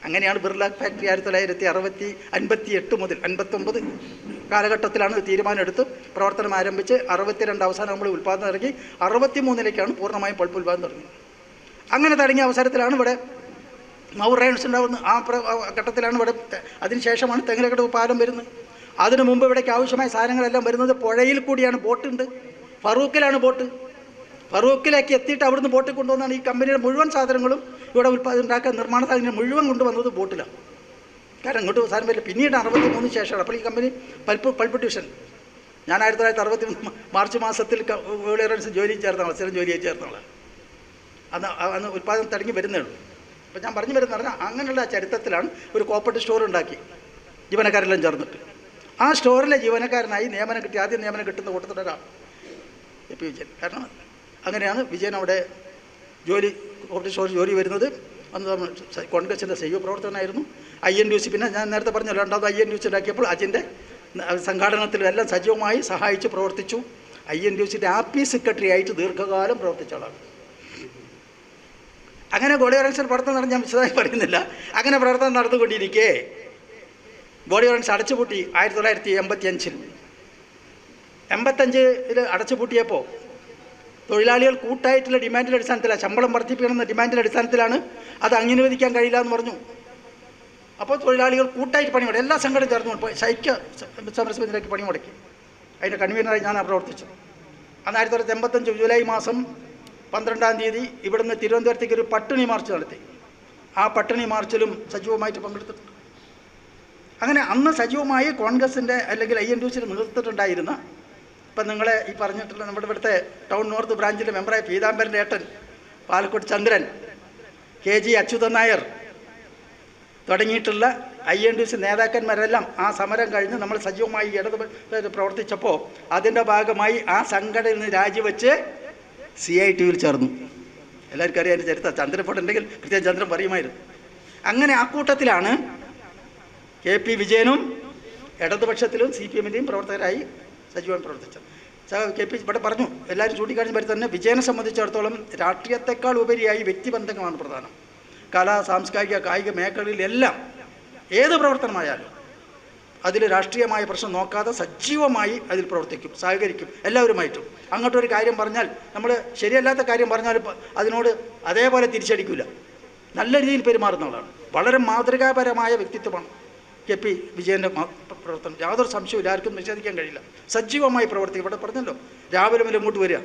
അങ്ങനെയാണ് ബിർള ഫാക്ടറി 1958 മുതൽ 59 കാലഘട്ടത്തിലാണ് തീരുമാനം എടുത്ത് പ്രവർത്തനം ആരംഭിച്ച് 62 അവസാനം നമ്മൾ ഉൽപ്പാദനം ഇറങ്ങി 63 പൂർണ്ണമായും പൾപ്പ് ഉൽപ്പാദനം തുടങ്ങി. അങ്ങനെ തുടങ്ങിയ അവസരത്തിലാണ് ഇവിടെ മാവൂർ റൈൻസ് ഉണ്ടാവുന്നത്. ആ ഘട്ടത്തിലാണ് ഇവിടെ, അതിനുശേഷമാണ് തെങ്ങിലക്കടവ് പാലം വരുന്നത്. അതിനു മുമ്പ് ഇവിടേക്ക് ആവശ്യമായ സാധനങ്ങളെല്ലാം വരുന്നത് പുഴയിൽ കൂടിയാണ്. ബോട്ടുണ്ട്, ഫറൂഖിലാണ് ബോട്ട്. ഫറൂഖിലേക്ക് എത്തിയിട്ട് അവിടുന്ന് ബോട്ടിൽ കൊണ്ടുവന്നാണ് ഈ കമ്പനിയുടെ മുഴുവൻ സാധനങ്ങളും ഇവിടെ ഉണ്ടാക്കാൻ നിർമ്മാണ സാധനങ്ങൾ മുഴുവൻ കൊണ്ടുവന്നത് ബോട്ടിലാണ്. കാരണം ഇങ്ങോട്ട് സാധനം വരില്ല. പിന്നീട് 63 ശേഷമാണ് അപ്പോൾ ഈ കമ്പനി പൾപ്പ് ഡിവിഷൻ. ഞാൻ 1963 മാർച്ച് മാസത്തിൽ ഗോളിയോറൻസ് ജോലി ചേർന്ന സ്ഥിരം ജോലിയായി ചേർന്നവളാണ്. അന്ന് ഉൽപ്പാദനം തുടങ്ങി വരുന്നേ ഉള്ളൂ. അപ്പോൾ ഞാൻ പറഞ്ഞു വരുന്ന പറഞ്ഞാൽ അങ്ങനെയുള്ള ചരിത്രത്തിലാണ് ഒരു കോപ്പറേറ്റീവ് സ്റ്റോർ ഉണ്ടാക്കി ജീവനക്കാരെല്ലാം ചേർന്നിട്ട്. ആ സ്റ്റോറിലെ ജീവനക്കാരനായി നിയമനം കിട്ടി. ആദ്യം നിയമനം കിട്ടുന്ന കൂട്ടത്തിലൊരാൾ എ.പി. വിജയൻ. കാരണം അങ്ങനെയാണ് വിജയൻ അവിടെ കോപ്പറേറ്റീവ് സ്റ്റോറിൽ ജോലി വരുന്നത്. അന്ന് കോൺഗ്രസിൻ്റെ സജീവ പ്രവർത്തകനായിരുന്നു. INTUC പിന്നെ ഞാൻ നേരത്തെ പറഞ്ഞല്ലോ, രണ്ടാമത് INTUC ഉണ്ടാക്കിയപ്പോൾ അതിൻ്റെ സംഘാടനത്തിലെല്ലാം സജീവമായി സഹായിച്ച് പ്രവർത്തിച്ചു. INTUCയുടെ ആപ്പീസ് സെക്രട്ടറി ആയിട്ട് ദീർഘകാലം പ്രവർത്തിച്ച ആളാണ്. അങ്ങനെ ഗോളിയോറൻസിൽ പ്രവർത്തനം നടന്ന് ഞാൻ വിശദമായി പറയുന്നില്ല. അങ്ങനെ പ്രവർത്തനം നടന്നുകൊണ്ടിരിക്കെ ഗോളിയോറൻസ് അടച്ചുപൂട്ടി 1985. 85 അടച്ചുപൂട്ടിയപ്പോൾ തൊഴിലാളികൾ കൂട്ടായിട്ടുള്ള ഡിമാൻഡിൻ്റെ അടിസ്ഥാനത്തിലാണ്, ശമ്പളം വർദ്ധിപ്പിക്കണമെന്ന ഡിമാൻഡിൻ്റെ അടിസ്ഥാനത്തിലാണ് അത് അനുവദിക്കാൻ കഴിയില്ല എന്ന് പറഞ്ഞു. അപ്പോൾ തൊഴിലാളികൾ കൂട്ടായിട്ട് പണിമുടക്കി. എല്ലാ സംഘടന ചേർന്നു ശൈക്യ സമരസമിതിയിലേക്ക് പണിമുടക്കി. അതിൻ്റെ കൺവീനറായി ഞാൻ പ്രവർത്തിച്ചു. അന്ന് 1985 ജൂലൈ മാസം 12-ാം തീയതി ഇവിടുന്ന് തിരുവനന്തപുരത്തേക്ക് ഒരു പട്ടിണി മാർച്ച് നടത്തി. ആ പട്ടിണി മാർച്ചിലും സജീവമായിട്ട് പങ്കെടുത്തിട്ടുണ്ട്. അങ്ങനെ അന്ന് സജീവമായി കോൺഗ്രസിൻ്റെ അല്ലെങ്കിൽ INTUCയുടെ നേതൃത്വത്തിലുണ്ടായിരുന്ന, ഇപ്പം നിങ്ങളെ ഈ പറഞ്ഞിട്ടുള്ള നമ്മുടെ ഇവിടുത്തെ ടൗൺ നോർത്ത് ബ്രാഞ്ചിലെ മെമ്പറായ പീതാംബരൻ്റെ ഏട്ടൻ പാലക്കോട് ചന്ദ്രൻ, KG അച്യുതൻ നായർ തുടങ്ങിയിട്ടുള്ള INTUC നേതാക്കന്മാരെല്ലാം ആ സമരം കഴിഞ്ഞ് നമ്മൾ സജീവമായി പ്രവർത്തിച്ചപ്പോൾ അതിൻ്റെ ഭാഗമായി ആ സംഘടനയിൽ നിന്ന് രാജിവെച്ച് CITUവിൽ ചേർന്നു. എല്ലാവർക്കും അറിയാം അതിൻ്റെ ചരിത്രം. ചന്ദ്രൻ ഇപ്പോൾ ഉണ്ടെങ്കിൽ കൃത്യം ചന്ദ്രൻ പറയുമായിരുന്നു. അങ്ങനെ ആ കൂട്ടത്തിലാണ് KP വിജയനും ഇടതുപക്ഷത്തിലും CPMൻ്റെയും പ്രവർത്തകരായി സജീവൻ പ്രവർത്തിച്ചത്. KP ഇവിടെ പറഞ്ഞു, എല്ലാവരും ചൂണ്ടിക്കാണിച്ച് വരെ തന്നെ വിജയനെ സംബന്ധിച്ചിടത്തോളം രാഷ്ട്രീയത്തെക്കാൾ ഉപരിയായി വ്യക്തിബന്ധങ്ങളാണ് പ്രധാനം. കലാ സാംസ്കാരിക കായിക മേഖലകളിലെല്ലാം ഏത് പ്രവർത്തനമായാലും അതിൽ രാഷ്ട്രീയമായ പ്രശ്നം നോക്കാതെ സജീവമായി അതിൽ പ്രവർത്തിക്കും, സഹകരിക്കും എല്ലാവരുമായിട്ടും. അങ്ങോട്ടൊരു കാര്യം പറഞ്ഞാൽ, നമ്മൾ ശരിയല്ലാത്ത കാര്യം പറഞ്ഞാൽ അതിനോട് അതേപോലെ തിരിച്ചടിക്കില്ല. നല്ല രീതിയിൽ പെരുമാറുന്നവളാണ്. വളരെ മാതൃകാപരമായ വ്യക്തിത്വമാണ് KP വിജയൻ്റെ പ്രവർത്തനം. യാതൊരു സംശയവും ആർക്കും നിഷേധിക്കാൻ കഴിയില്ല. സജീവമായി പ്രവർത്തിക്കും. ഇവിടെ പറഞ്ഞല്ലോ, രാവിലെ മുതൽ ഇങ്ങോട്ട് വരിക.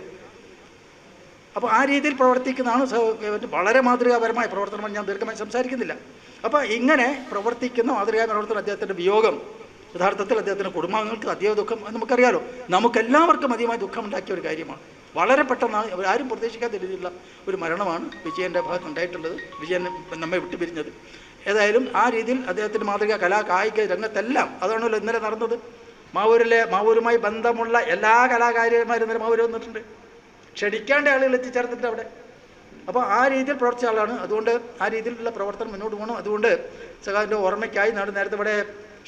അപ്പോൾ ആ രീതിയിൽ പ്രവർത്തിക്കുന്നതാണ് വളരെ മാതൃകാപരമായ പ്രവർത്തനമാണ്. ഞാൻ ദീർഘമായി സംസാരിക്കുന്നില്ല. അപ്പോൾ ഇങ്ങനെ പ്രവർത്തിക്കുന്ന മാതൃകാ പ്രവർത്തനം അദ്ദേഹത്തിൻ്റെ വിയോഗം യഥാർത്ഥത്തിൽ അദ്ദേഹത്തിൻ്റെ കുടുംബാംഗങ്ങൾക്ക് അതീവ ദുഃഖം, നമുക്കറിയാലോ, നമുക്കെല്ലാവർക്കും അധികമായി ദുഃഖമുണ്ടാക്കിയ ഒരു കാര്യമാണ്. വളരെ പെട്ടെന്നാണ്, ആരും പ്രതീക്ഷിക്കാത്ത രീതിയിലുള്ള ഒരു മരണമാണ് വിജയൻ്റെ ഭാഗത്ത് ഉണ്ടായിട്ടുള്ളത്. വിജയൻ നമ്മെ വിട്ടുപിരിഞ്ഞത്. ഏതായാലും ആ രീതിയിൽ അദ്ദേഹത്തിൻ്റെ മാതൃക കലാ കായിക രംഗത്തെല്ലാം അതാണല്ലോ ഇന്നലെ നടന്നത്. മാവൂരുമായി ബന്ധമുള്ള എല്ലാ കലാകാരിമാരും ഇന്നലെ മാവൂർ വന്നിട്ടുണ്ട്. ക്ഷണിക്കാണ്ട് ആളുകൾ എത്തിച്ചേർന്നിട്ട് അവിടെ. അപ്പോൾ ആ രീതിയിൽ പ്രവർത്തിച്ച ആളാണ്. അതുകൊണ്ട് ആ രീതിയിലുള്ള പ്രവർത്തനം മുന്നോട്ട് പോകണം. അതുകൊണ്ട് സഖാവിൻ്റെ ഓർമ്മയ്ക്കായി നേരത്തെ ഇവിടെ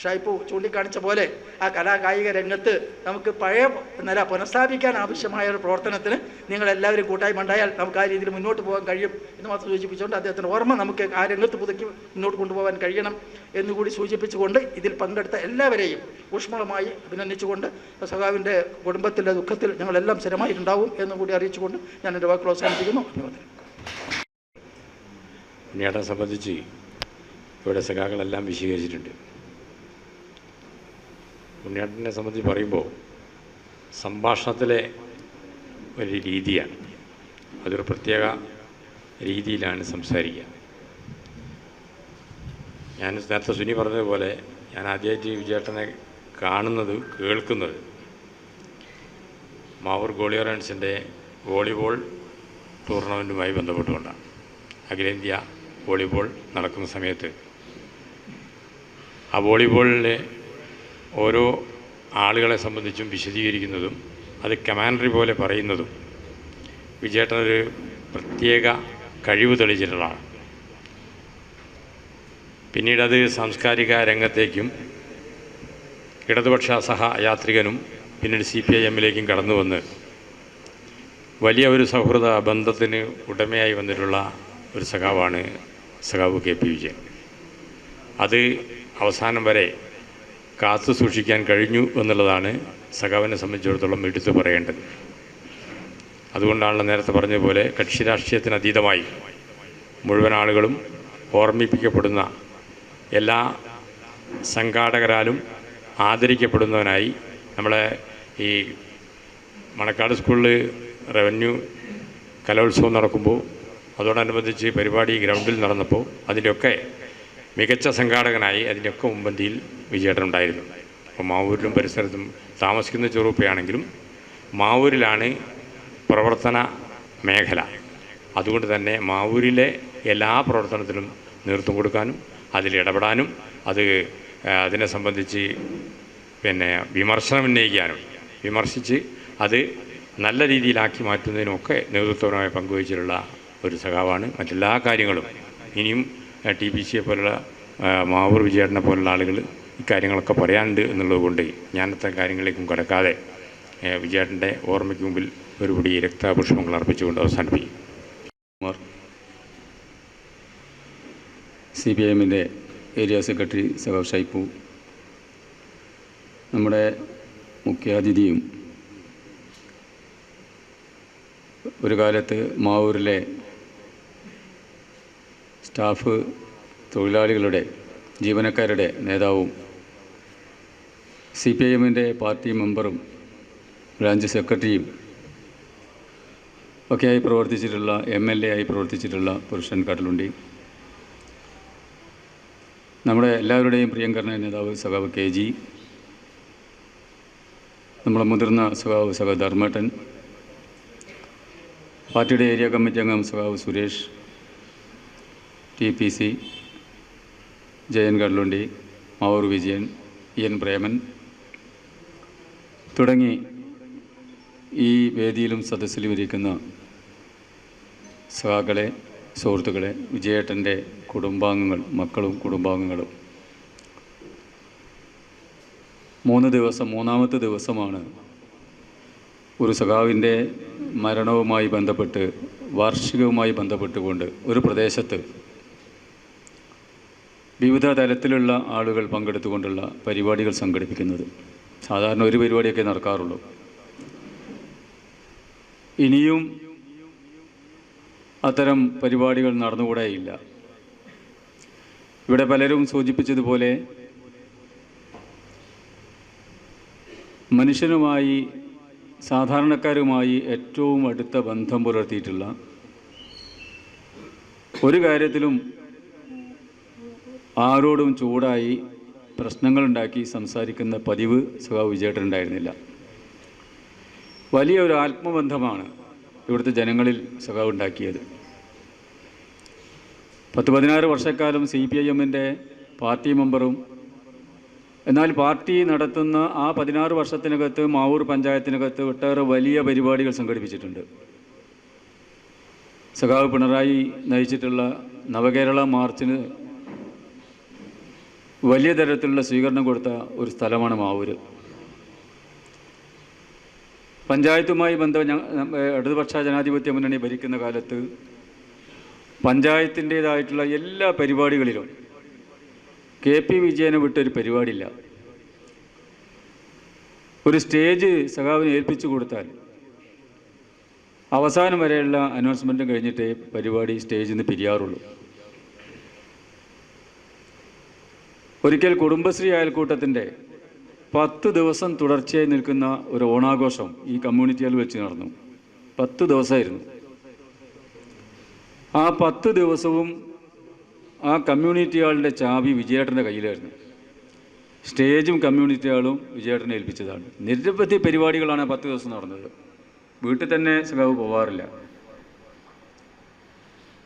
ഷൈപ്പു ചൂണ്ടിക്കാണിച്ച പോലെ ആ കലാകായിക രംഗത്ത് നമുക്ക് പഴയ നില പുനഃസ്ഥാപിക്കാൻ ആവശ്യമായ ഒരു പ്രവർത്തനത്തിന് നിങ്ങളെല്ലാവരും കൂട്ടായ്മ ഉണ്ടായാൽ നമുക്ക് ആ രീതിയിൽ മുന്നോട്ട് പോകാൻ കഴിയും എന്ന് മാത്രം സൂചിപ്പിച്ചുകൊണ്ട് അദ്ദേഹത്തിൻ്റെ ഓർമ്മ നമുക്ക് ആ രംഗത്ത് പുതുക്കി മുന്നോട്ട് കൊണ്ടുപോകാൻ കഴിയണം എന്നുകൂടി സൂചിപ്പിച്ചുകൊണ്ട് ഇതിൽ പങ്കെടുത്ത എല്ലാവരെയും ഊഷ്മളമായി അഭിനന്ദിച്ചുകൊണ്ട് സഖാവിൻ്റെ കുടുംബത്തിലെ ദുഃഖത്തിൽ ഞങ്ങളെല്ലാം സ്ഥിരമായിട്ടുണ്ടാവും എന്നുകൂടി അറിയിച്ചുകൊണ്ട് ഞാൻ എൻ്റെ വാക്കുകൾ അവസാനിപ്പിക്കുന്നു. അഭിനന്ദനം. ഉണ്ണിയേട്ടനെ സംബന്ധിച്ച് ഇവിടെ സഖാക്കളെല്ലാം വിശദീകരിച്ചിട്ടുണ്ട്. ഉണ്ണിയേട്ടനെ സംബന്ധിച്ച് പറയുമ്പോൾ സംഭാഷണത്തിലെ ഒരു രീതിയാണ്, അതൊരു പ്രത്യേക രീതിയിലാണ് സംസാരിക്കുക. ഞാൻ നേരത്തെ സുനി പറഞ്ഞതുപോലെ ഞാൻ ആദ്യമായിട്ട് വിജയേട്ടനെ കാണുന്നത് കേൾക്കുന്നത് മാവൂർ ഗോളിയറൻസിൻ്റെ വോളിബോൾ ടൂർണമെൻറ്റുമായി ബന്ധപ്പെട്ടുകൊണ്ടാണ്. അഖിലേന്ത്യാ വോളിബോൾ നടക്കുന്ന സമയത്ത് ആ വോളിബോളിലെ ഓരോ ആളുകളെ സംബന്ധിച്ചും വിശദീകരിക്കുന്നതും അത് കമാൻഡറി പോലെ പറയുന്നതും വിജയേട്ടനൊരു പ്രത്യേക കഴിവ് തെളിയിച്ചിട്ടുള്ളതാണ്. പിന്നീടത് സാംസ്കാരിക രംഗത്തേക്കും ഇടതുപക്ഷ സഹയാത്രികനും പിന്നീട് CPIM-ലേക്കും കടന്നു വന്ന് വലിയ ഒരു സൗഹൃദ ബന്ധത്തിന് ഉടമയായി വന്നിട്ടുള്ള ഒരു സഖാവാണ് സഖാവ് KP വിജയൻ. അത് അവസാനം വരെ കാത്തു സൂക്ഷിക്കാൻ കഴിഞ്ഞു എന്നുള്ളതാണ് സഖാവിനെ സംബന്ധിച്ചിടത്തോളം എടുത്തു പറയേണ്ടത്. അതുകൊണ്ടാണല്ലോ നേരത്തെ പറഞ്ഞതുപോലെ കക്ഷി രാഷ്ട്രീയത്തിനതീതമായി മുഴുവൻ ആളുകളും ഓർമ്മിപ്പിക്കപ്പെടുന്ന, എല്ലാ സംഘാടകരാലും ആദരിക്കപ്പെടുന്നവനായി നമ്മളെ ഈ മണക്കാട് സ്കൂളിൽ റവന്യൂ കലോത്സവം നടക്കുമ്പോൾ അതോടനുബന്ധിച്ച് പരിപാടി ഗ്രൗണ്ടിൽ നടന്നപ്പോൾ അതിൻ്റെയൊക്കെ മികച്ച സംഘാടകനായി അതിൻ്റെയൊക്കെ മുൻപന്തിയിൽ വിജയേട്ടൻ ഉണ്ടായിരുന്നു. അപ്പോൾ മാവൂരിലും പരിസരത്തും താമസിക്കുന്ന ചെറുപ്പയാണെങ്കിലും മാവൂരിലാണ് പ്രവർത്തന മേഖല. അതുകൊണ്ട് തന്നെ മാവൂരിലെ എല്ലാ പ്രവർത്തനത്തിലും നേതൃത്വം കൊടുക്കാനും അതിലിടപെടാനും അതിനെ സംബന്ധിച്ച് വിമർശനം ഉന്നയിക്കാനും വിമർശിച്ച് അത് നല്ല രീതിയിലാക്കി മാറ്റുന്നതിനുമൊക്കെ നേതൃത്വപരമായി പങ്കുവച്ചിട്ടുള്ള ഒരു സഖാവാണ്. മറ്റെല്ലാ കാര്യങ്ങളും ഇനിയും TPCയെ പോലുള്ള മാവൂർ വിജയേട്ടനെ പോലുള്ള ആളുകൾ ഇക്കാര്യങ്ങളൊക്കെ പറയാനുണ്ട് എന്നുള്ളത് കൊണ്ട് ഞാൻ അത്തരം കാര്യങ്ങളിലേക്കും കടക്കാതെ വിജയേട്ടൻ്റെ ഓർമ്മയ്ക്ക് മുമ്പിൽ ഒരുപടി രക്തപുഷ്പങ്ങൾ അർപ്പിച്ചുകൊണ്ട് അവസാനിപ്പിക്കും. CPIM-ൻ്റെ ഏരിയ സെക്രട്ടറി സഖാവ് ഷൈപ്പു, നമ്മുടെ മുഖ്യാതിഥിയും ഒരു കാലത്ത് മാവൂരിലെ സ്റ്റാഫ് തൊഴിലാളികളുടെ ജീവനക്കാരുടെ നേതാവും CPIM-ൻ്റെ പാർട്ടി മെമ്പറും ബ്രാഞ്ച് സെക്രട്ടറിയും ഒക്കെയായി പ്രവർത്തിച്ചിട്ടുള്ള MLA ആയി പ്രവർത്തിച്ചിട്ടുള്ള പുരുഷൻ കടലുണ്ടി, നമ്മുടെ എല്ലാവരുടെയും പ്രിയങ്കരനായ നേതാവ് സഖാവ് KG, നമ്മുടെ മുതിർന്ന സഖാവ് ധർമ്മേട്ടൻ, പാർട്ടിയുടെ ഏരിയ കമ്മിറ്റി അംഗം സഖാവ് സുരേഷ്, TPC ജയൻ കടലുണ്ടി, മാവൂർ വിജയൻ, EN പ്രേമൻ തുടങ്ങി ഈ വേദിയിലും സദസ്സിലും ഇരിക്കുന്ന സഖാക്കളെ, സുഹൃത്തുക്കളെ, വിജയേട്ടൻ്റെ കുടുംബാംഗങ്ങൾ, മക്കളും കുടുംബാംഗങ്ങളും, മൂന്നാമത്തെ ദിവസമാണ് ഒരു സഖാവിൻ്റെ മരണവുമായി ബന്ധപ്പെട്ട്, വാർഷികവുമായി ബന്ധപ്പെട്ടുകൊണ്ട് ഒരു പ്രദേശത്ത് വിവിധ തലത്തിലുള്ള ആളുകൾ പങ്കെടുത്തുകൊണ്ടുള്ള പരിപാടികൾ സംഘടിപ്പിക്കുന്നത്. സാധാരണ ഒരു പരിപാടിയൊക്കെ നടക്കാറുള്ളൂ. ഇനിയും അത്തരം പരിപാടികൾ നടന്നുകൂടെയില്ല. ഇവിടെ പലരും സൂചിപ്പിച്ചതുപോലെ മനുഷ്യനുമായി, സാധാരണക്കാരുമായി ഏറ്റവും അടുത്ത ബന്ധം പുലർത്തിയിട്ടുള്ള, ഒരു കാര്യത്തിലും ആരോടും ചൂടായി പ്രശ്നങ്ങളുണ്ടാക്കി സംസാരിക്കുന്ന പതിവ് സഖാവ് വിജയേട്ടനുണ്ടായിരുന്നില്ല. വലിയ ഒരു ആത്മബന്ധമാണ് ഇവിടുത്തെ ജനങ്ങളിൽ സഖാവ് ഉണ്ടാക്കിയത്. 10-16 വർഷക്കാലം CPIM-ൻ്റെ പാർട്ടി മെമ്പറും, എന്നാൽ പാർട്ടി നടത്തുന്ന ആ 16 വർഷത്തിനകത്ത് മാവൂർ പഞ്ചായത്തിനകത്ത് ഒട്ടേറെ വലിയ പരിപാടികൾ സംഘടിപ്പിച്ചിട്ടുണ്ട്. സഖാവ് പിണറായി നയിച്ചിട്ടുള്ള നവകേരള മാർച്ചിന് വലിയ തരത്തിലുള്ള സ്വീകരണം കൊടുത്ത ഒരു സ്ഥലമാണ് മാവൂര്. പഞ്ചായത്തുമായി ഇടതുപക്ഷ ജനാധിപത്യ മുന്നണി ഭരിക്കുന്ന കാലത്ത് പഞ്ചായത്തിൻ്റേതായിട്ടുള്ള എല്ലാ പരിപാടികളിലും KP വിജയനെ വിട്ടൊരു പരിപാടിയില്ല. ഒരു സ്റ്റേജ് സഖാവിനെ ഏൽപ്പിച്ചു കൊടുത്താൽ അവസാനം വരെയുള്ള അനൗൺസ്മെൻറ്റും കഴിഞ്ഞിട്ടേ പരിപാടി സ്റ്റേജിൽ നിന്ന് പിരിയാറുള്ളൂ. ഒരിക്കൽ കുടുംബശ്രീ അയൽക്കൂട്ടത്തിൻ്റെ 10 ദിവസം തുടർച്ചയായി നിൽക്കുന്ന ഒരു ഓണാഘോഷം ഈ കമ്മ്യൂണിറ്റിയിൽ വെച്ച് നടന്നു. 10 ദിവസമായിരുന്നു. ആ 10 ദിവസവും ആ കമ്മ്യൂണിറ്റി ഹാളിൻ്റെ ചാവി വിജയേട്ടൻ്റെ കയ്യിലായിരുന്നു. സ്റ്റേജും കമ്മ്യൂണിറ്റി ഹാളും വിജയേട്ടനെ ഏൽപ്പിച്ചതാണ്. നിരവധി പരിപാടികളാണ് 10 ദിവസം നടന്നത്. വീട്ടിൽ തന്നെ സഖാവ് പോവാറില്ല.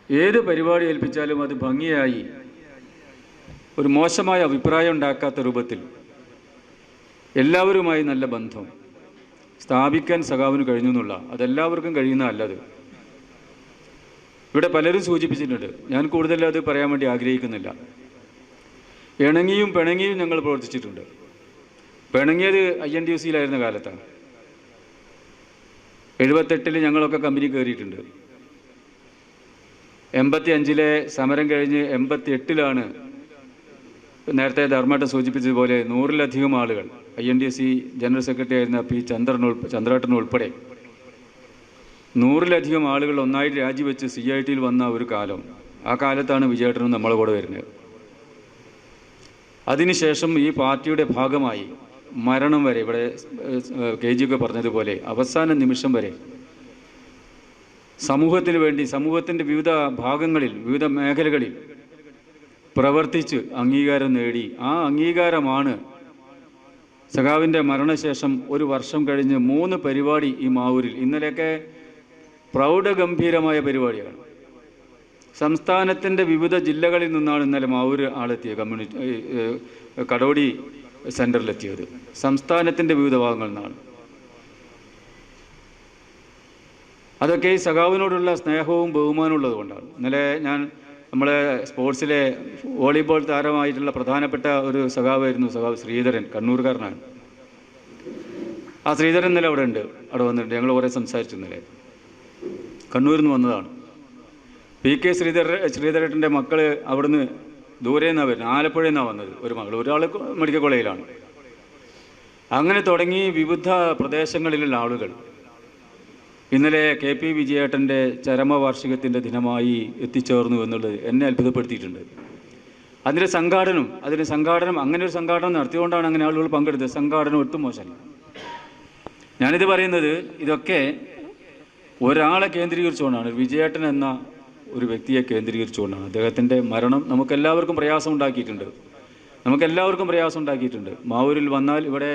ഏത് പരിപാടി ഏൽപ്പിച്ചാലും അത് ഭംഗിയായി, ഒരു മോശമായ അഭിപ്രായം ഉണ്ടാക്കാത്ത രൂപത്തിൽ എല്ലാവരുമായി നല്ല ബന്ധം സ്ഥാപിക്കാൻ സഖാവിന് കഴിഞ്ഞു എന്നുള്ള, അതെല്ലാവർക്കും കഴിയുന്നതല്ലത്. ഇവിടെ പലരും സൂചിപ്പിച്ചിട്ടുണ്ട്. ഞാൻ കൂടുതൽ അത് പറയാൻ വേണ്ടി ആഗ്രഹിക്കുന്നില്ല. ഇണങ്ങിയും പിണങ്ങിയും ഞങ്ങൾ പ്രവർത്തിച്ചിട്ടുണ്ട്. പിണങ്ങിയത് INTUC-യിലായിരുന്ന കാലത്താണ്. 78 ഞങ്ങളൊക്കെ കമ്പനി കയറിയിട്ടുണ്ട്. 85 സമരം കഴിഞ്ഞ് 88 നേരത്തെ ധർമ്മേട്ടൻ സൂചിപ്പിച്ചതുപോലെ 100-ലധികം ആളുകൾ, INTUC ജനറൽ സെക്രട്ടറി ആയിരുന്ന P. ചന്ദ്രേട്ടൻ ഉൾപ്പെടെ 100-ലധികം ആളുകൾ ഒന്നായിട്ട് രാജിവെച്ച് CIT-യിൽ വന്ന ഒരു കാലം. ആ കാലത്താണ് വിജയേട്ടനും നമ്മളെ കൂടെ വരുന്നത്. അതിനുശേഷം ഈ പാർട്ടിയുടെ ഭാഗമായി മരണം വരെ, ഇവിടെ KG ഒക്കെ പറഞ്ഞതുപോലെ അവസാന നിമിഷം വരെ സമൂഹത്തിന് വേണ്ടി, സമൂഹത്തിൻ്റെ വിവിധ ഭാഗങ്ങളിൽ, വിവിധ മേഖലകളിൽ പ്രവർത്തിച്ച് അംഗീകാരം നേടി. ആ അംഗീകാരമാണ് സഖാവിൻ്റെ മരണശേഷം 1 വർഷം കഴിഞ്ഞ് 3 പരിപാടി ഈ മാവൂരിൽ. ഇന്നലെയൊക്കെ പ്രൗഢഗംഭീരമായ പരിപാടിയാണ്. സംസ്ഥാനത്തിൻ്റെ വിവിധ ജില്ലകളിൽ നിന്നാണ് ഇന്നലെ മാവൂർ ആളെത്തിയത്. കമ്മ്യൂണിറ്റി കടോടി സെൻറ്ററിലെത്തിയത് സംസ്ഥാനത്തിൻ്റെ വിവിധ ഭാഗങ്ങളിൽ നിന്നാണ്. അതൊക്കെ ഈ സഖാവിനോടുള്ള സ്നേഹവും ബഹുമാനവും ഉള്ളത് കൊണ്ടാണ്. ഇന്നലെ ഞാൻ നമ്മളെ സ്പോർട്സിലെ വോളിബോൾ താരമായിട്ടുള്ള പ്രധാനപ്പെട്ട ഒരു സഖാവായിരുന്നു സഖാവ് ശ്രീധരൻ, കണ്ണൂർക്കാരനാണ്. ആ ശ്രീധരൻ ഇന്നലെ അവിടെ ഉണ്ട്, അവിടെ വന്നിട്ടുണ്ട്. ഞങ്ങൾ കുറേ സംസാരിച്ചു. ഇന്നലെ കണ്ണൂരിൽ നിന്ന് വന്നതാണ്. PK ശ്രീധരേട്ടൻ്റെ മക്കൾ അവിടുന്ന് ദൂരെ നിന്നാണ് വരുന്നത്. ആലപ്പുഴയിൽ നിന്നാണ് വന്നത്. ഒരു മകൾ, ഒരാൾ മെഡിക്കൽ കോളേജിലാണ്. അങ്ങനെ തുടങ്ങി വിവിധ പ്രദേശങ്ങളിലുള്ള ആളുകൾ ഇന്നലെ KP വിജയേട്ടൻ്റെ ചരമവാർഷികത്തിൻ്റെ ദിനമായി എത്തിച്ചേർന്നു എന്നുള്ളത് എന്നെ അത്ഭുതപ്പെടുത്തിയിട്ടുണ്ട്. അങ്ങനെ ഒരു സംഘാടനം നടത്തിയതുകൊണ്ടാണ് അങ്ങനെ ആളുകൾ പങ്കെടുത്തത്. സംഘാടനം ഒട്ടും മോശമല്ല. ഞാനിത് പറയുന്നത് ഇതൊക്കെ ഒരാളെ കേന്ദ്രീകരിച്ചുകൊണ്ടാണ്, വിജയേട്ടൻ എന്ന ഒരു വ്യക്തിയെ കേന്ദ്രീകരിച്ചുകൊണ്ടാണ്. അദ്ദേഹത്തിൻ്റെ മരണം നമുക്കെല്ലാവർക്കും പ്രയാസം ഉണ്ടാക്കിയിട്ടുണ്ട്. മാവൂരിൽ വന്നാൽ ഇവിടെ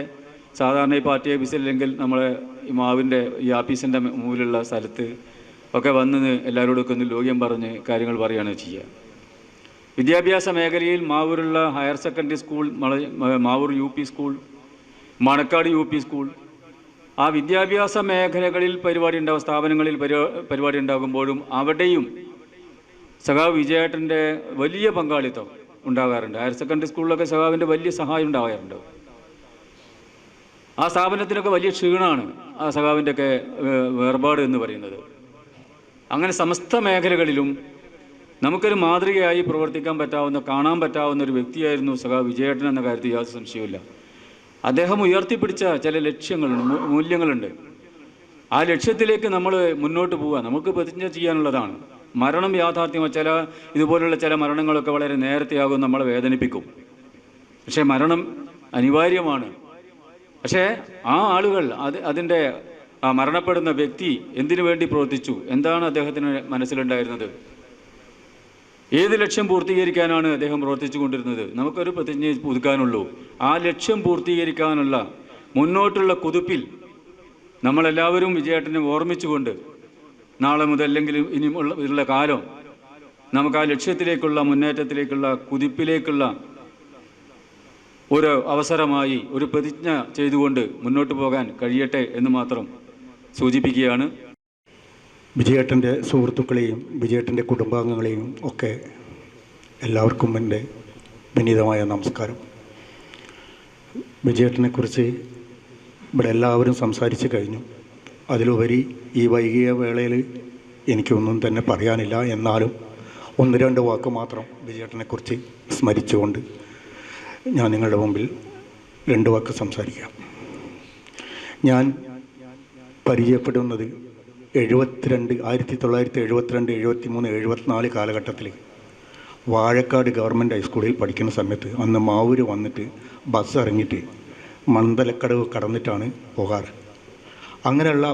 സാധാരണ ഈ പാർട്ടി ഓഫീസില്ലെങ്കിൽ നമ്മളെ ഈ മാവിൻ്റെ ഈ ആഫീസിൻ്റെ മുമ്പിലുള്ള സ്ഥലത്ത് ഒക്കെ വന്ന് എല്ലാവരോടൊക്കെ ഒന്ന് ലോക്യം പറഞ്ഞ് കാര്യങ്ങൾ പറയുകയാണ് ചെയ്യുക. വിദ്യാഭ്യാസ മേഖലയിൽ മാവൂരുള്ള higher secondary school, Mavoor UP school, Manakkad UP school, ആ വിദ്യാഭ്യാസ മേഖലകളിൽ സ്ഥാപനങ്ങളിൽ പരിപാടി ഉണ്ടാകുമ്പോഴും അവിടെയും സഖാവ് വിജയേട്ടൻ്റെ വലിയ പങ്കാളിത്തം ഉണ്ടാകാറുണ്ട്. ഹയർ സെക്കൻഡറി സ്കൂളിലൊക്കെ സഖാവിൻ്റെ വലിയ സഹായം ഉണ്ടാകാറുണ്ട്. ആ സ്ഥാപനത്തിനൊക്കെ വലിയ ക്ഷീണമാണ് ആ സഖാവിൻ്റെയൊക്കെ വേർപാട് എന്ന് പറയുന്നത്. അങ്ങനെ സമസ്ത മേഖലകളിലും നമുക്കൊരു മാതൃകയായി പ്രവർത്തിക്കാൻ പറ്റാവുന്ന, കാണാൻ പറ്റാവുന്ന ഒരു വ്യക്തിയായിരുന്നു സഖാവ് വിജയേട്ടൻ എന്ന കാര്യത്തിൽ യാതൊരു സംശയവുമില്ല. അദ്ദേഹം ഉയർത്തിപ്പിടിച്ച ചില ലക്ഷ്യങ്ങളുണ്ട്, മൂല്യങ്ങളുണ്ട്. ആ ലക്ഷ്യത്തിലേക്ക് നമ്മൾ മുന്നോട്ട് പോവുക, നമുക്ക് പ്രതിജ്ഞ ചെയ്യാനുള്ളതാണ്. മരണം യാഥാർത്ഥ്യം, ഇതുപോലുള്ള ചില മരണങ്ങളൊക്കെ വളരെ നേരത്തെയാകും, നമ്മളെ വേദനിപ്പിക്കും. പക്ഷേ മരണം അനിവാര്യമാണ്. പക്ഷേ ആ ആളുകൾ അതിൻ്റെ ആ മരണപ്പെടുന്ന വ്യക്തി എന്തിനു വേണ്ടി പ്രവർത്തിച്ചു, എന്താണ് അദ്ദേഹത്തിന് മനസ്സിലുണ്ടായിരുന്നത്, ഏത് ലക്ഷ്യം പൂർത്തീകരിക്കാനാണ് അദ്ദേഹം പ്രവർത്തിച്ചു കൊണ്ടിരുന്നത്, നമുക്കൊരു പ്രതിജ്ഞ പുതുക്കാനുള്ളൂ. ആ ലക്ഷ്യം പൂർത്തീകരിക്കാനുള്ള മുന്നോട്ടുള്ള കുതിപ്പിൽ നമ്മളെല്ലാവരും വിജയേട്ടനെ ഓർമ്മിച്ചുകൊണ്ട് നാളെ മുതൽ അല്ലെങ്കിൽ ഇനിയുള്ള കാലം നമുക്ക് ആ ലക്ഷ്യത്തിലേക്കുള്ള മുന്നേറ്റത്തിലേക്കുള്ള കുതിപ്പിലേക്കുള്ള ഒരു അവസരമായി ഒരു പ്രതിജ്ഞ ചെയ്തുകൊണ്ട് മുന്നോട്ട് പോകാൻ കഴിയട്ടെ എന്ന് മാത്രം സൂചിപ്പിക്കുകയാണ്. വിജയേട്ടൻ്റെ സുഹൃത്തുക്കളെയും വിജയേട്ടൻ്റെ കുടുംബാംഗങ്ങളെയും ഒക്കെ എല്ലാവർക്കും എൻ്റെ വിനീതമായ നമസ്കാരം. വിജയേട്ടനെക്കുറിച്ച് ഇവിടെ എല്ലാവരും സംസാരിച്ച് കഴിഞ്ഞു. അതിലുപരി ഈ വൈകിയ വേളയിൽ എനിക്കൊന്നും തന്നെ പറയാനില്ല. എന്നാലും 1-2 വാക്ക് മാത്രം വിജയേട്ടനെക്കുറിച്ച് സ്മരിച്ചുകൊണ്ട് ഞാൻ നിങ്ങളുടെ മുമ്പിൽ 2 വാക്ക് സംസാരിക്കാം. ഞാൻ പരിചയപ്പെടുന്നത് 1972, 73, 74 കാലഘട്ടത്തിൽ വാഴക്കാട് ഗവൺമെൻറ് ഹൈസ്കൂളിൽ പഠിക്കുന്ന സമയത്ത് അന്ന് മാവൂര് വന്നിട്ട് ബസ് ഇറങ്ങിയിട്ട് മണ്ഡലക്കടവ് കടന്നിട്ടാണ് പോകാറ്. അങ്ങനെയുള്ള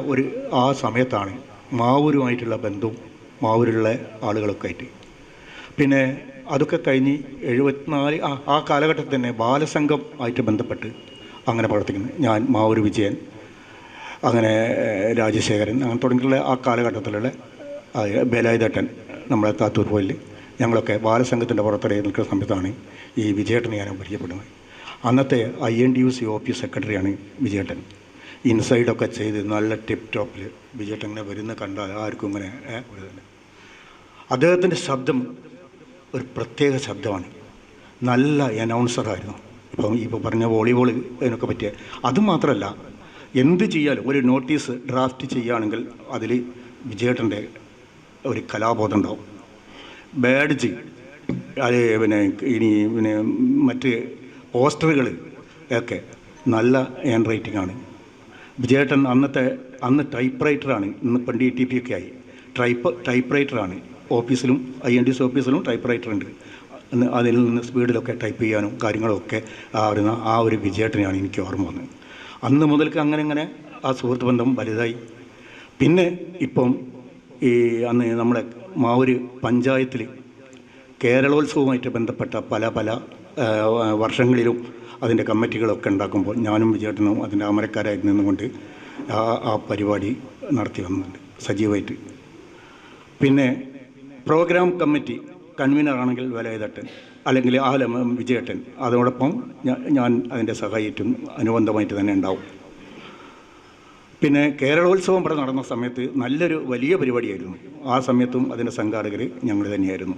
ആ സമയത്താണ് മാവൂരുമായിട്ടുള്ള ബന്ധവും മാവൂരുള്ള ആളുകളൊക്കെ ആയിട്ട്. പിന്നെ അതൊക്കെ കഴിഞ്ഞ് 74 ആ കാലഘട്ടത്തിൽ തന്നെ ബാലസംഘം ആയിട്ട് ബന്ധപ്പെട്ട് അങ്ങനെ പ്രവർത്തിക്കുന്നത് ഞാൻ, മാവൂര് വിജയൻ, അങ്ങനെ രാജശേഖരൻ, അങ്ങനെ തുടങ്ങിയുള്ള ആ കാലഘട്ടത്തിലുള്ള ബേലായുധേട്ടൻ, നമ്മളെ താത്തൂർ പോയിൽ ഞങ്ങളൊക്കെ ബാലസംഘത്തിൻ്റെ പുറത്തിറങ്ങി നിൽക്കുന്ന സമയത്താണ് ഈ വിജയേട്ടനെ ഞാൻ പരിചയപ്പെടുന്നത്. അന്നത്തെ INDUC ഓഫീസ് സെക്രട്ടറിയാണ് വിജയേട്ടൻ. ഇൻസൈഡൊക്കെ ചെയ്ത് നല്ല ടിപ്പ് ടോപ്പിൽ വിജയേട്ടൻ ഇങ്ങനെ വരുന്ന കണ്ടാൽ ആർക്കും ഇങ്ങനെ ഒരു തന്നെ. അദ്ദേഹത്തിൻ്റെ ശബ്ദം ഒരു പ്രത്യേക ശബ്ദമാണ്. നല്ല അനൗൺസറായിരുന്നു. ഇപ്പോൾ പറഞ്ഞ വോളിബോൾ ഇതിനൊക്കെ പറ്റിയ അതുമാത്രമല്ല, എന്ത് ചെയ്യാലും ഒരു നോട്ടീസ് ഡ്രാഫ്റ്റ് ചെയ്യുകയാണെങ്കിൽ അതിൽ വിജയേട്ടൻ്റെ ഒരു കലാബോധം ഉണ്ടാവും. ബാഡ്ജ്, അത് പിന്നെ മറ്റ് പോസ്റ്ററുകൾ ഒക്കെ നല്ല ഹാൻഡ് റൈറ്റിംഗ് ആണ്. വിജയേട്ടൻ അന്ന് ടൈപ്പ് റൈറ്ററാണ്. ഇന്നിപ്പം DTP ഒക്കെ ആയി. ടൈപ്പ് റൈറ്ററാണ്. ഓഫീസിലും INDC ഓഫീസിലും ടൈപ്പ് റൈറ്റർ ഉണ്ട്. അതിൽ നിന്ന് സ്പീഡിലൊക്കെ ടൈപ്പ് ചെയ്യാനും കാര്യങ്ങളൊക്കെ ആവുന്ന ആ ഒരു വിജയേട്ടനെയാണ് എനിക്ക് ഓർമ്മ വന്നത്. അന്ന് മുതൽക്ക് അങ്ങനെ ആ സുഹൃത്ത് ബന്ധം വലുതായി. പിന്നെ ഇപ്പം അന്ന് നമ്മുടെ മാവൂര് പഞ്ചായത്തിൽ കേരളോത്സവവുമായിട്ട് ബന്ധപ്പെട്ട പല വർഷങ്ങളിലും അതിൻ്റെ കമ്മിറ്റികളൊക്കെ ഉണ്ടാക്കുമ്പോൾ ഞാനും വിജയേട്ടനും അതിൻ്റെ അമരക്കാരായി നിന്നുകൊണ്ട് ആ പരിപാടി നടത്തി വന്നിട്ടുണ്ട് സജീവമായിട്ട്. പിന്നെ പ്രോഗ്രാം കമ്മിറ്റി കൺവീനറാണെങ്കിൽ വേലായുധേട്ടൻ, അല്ലെങ്കിൽ വിജയേട്ടൻ, അതോടൊപ്പം ഞാൻ അതിൻ്റെ സഹായിറ്റും അനുബന്ധമായിട്ട് തന്നെ ഉണ്ടാവും. പിന്നെ കേരളോത്സവം ഇവിടെ നടന്ന സമയത്ത് നല്ലൊരു വലിയ പരിപാടിയായിരുന്നു. ആ സമയത്തും അതിൻ്റെ സംഘാടകർ ഞങ്ങൾ തന്നെയായിരുന്നു.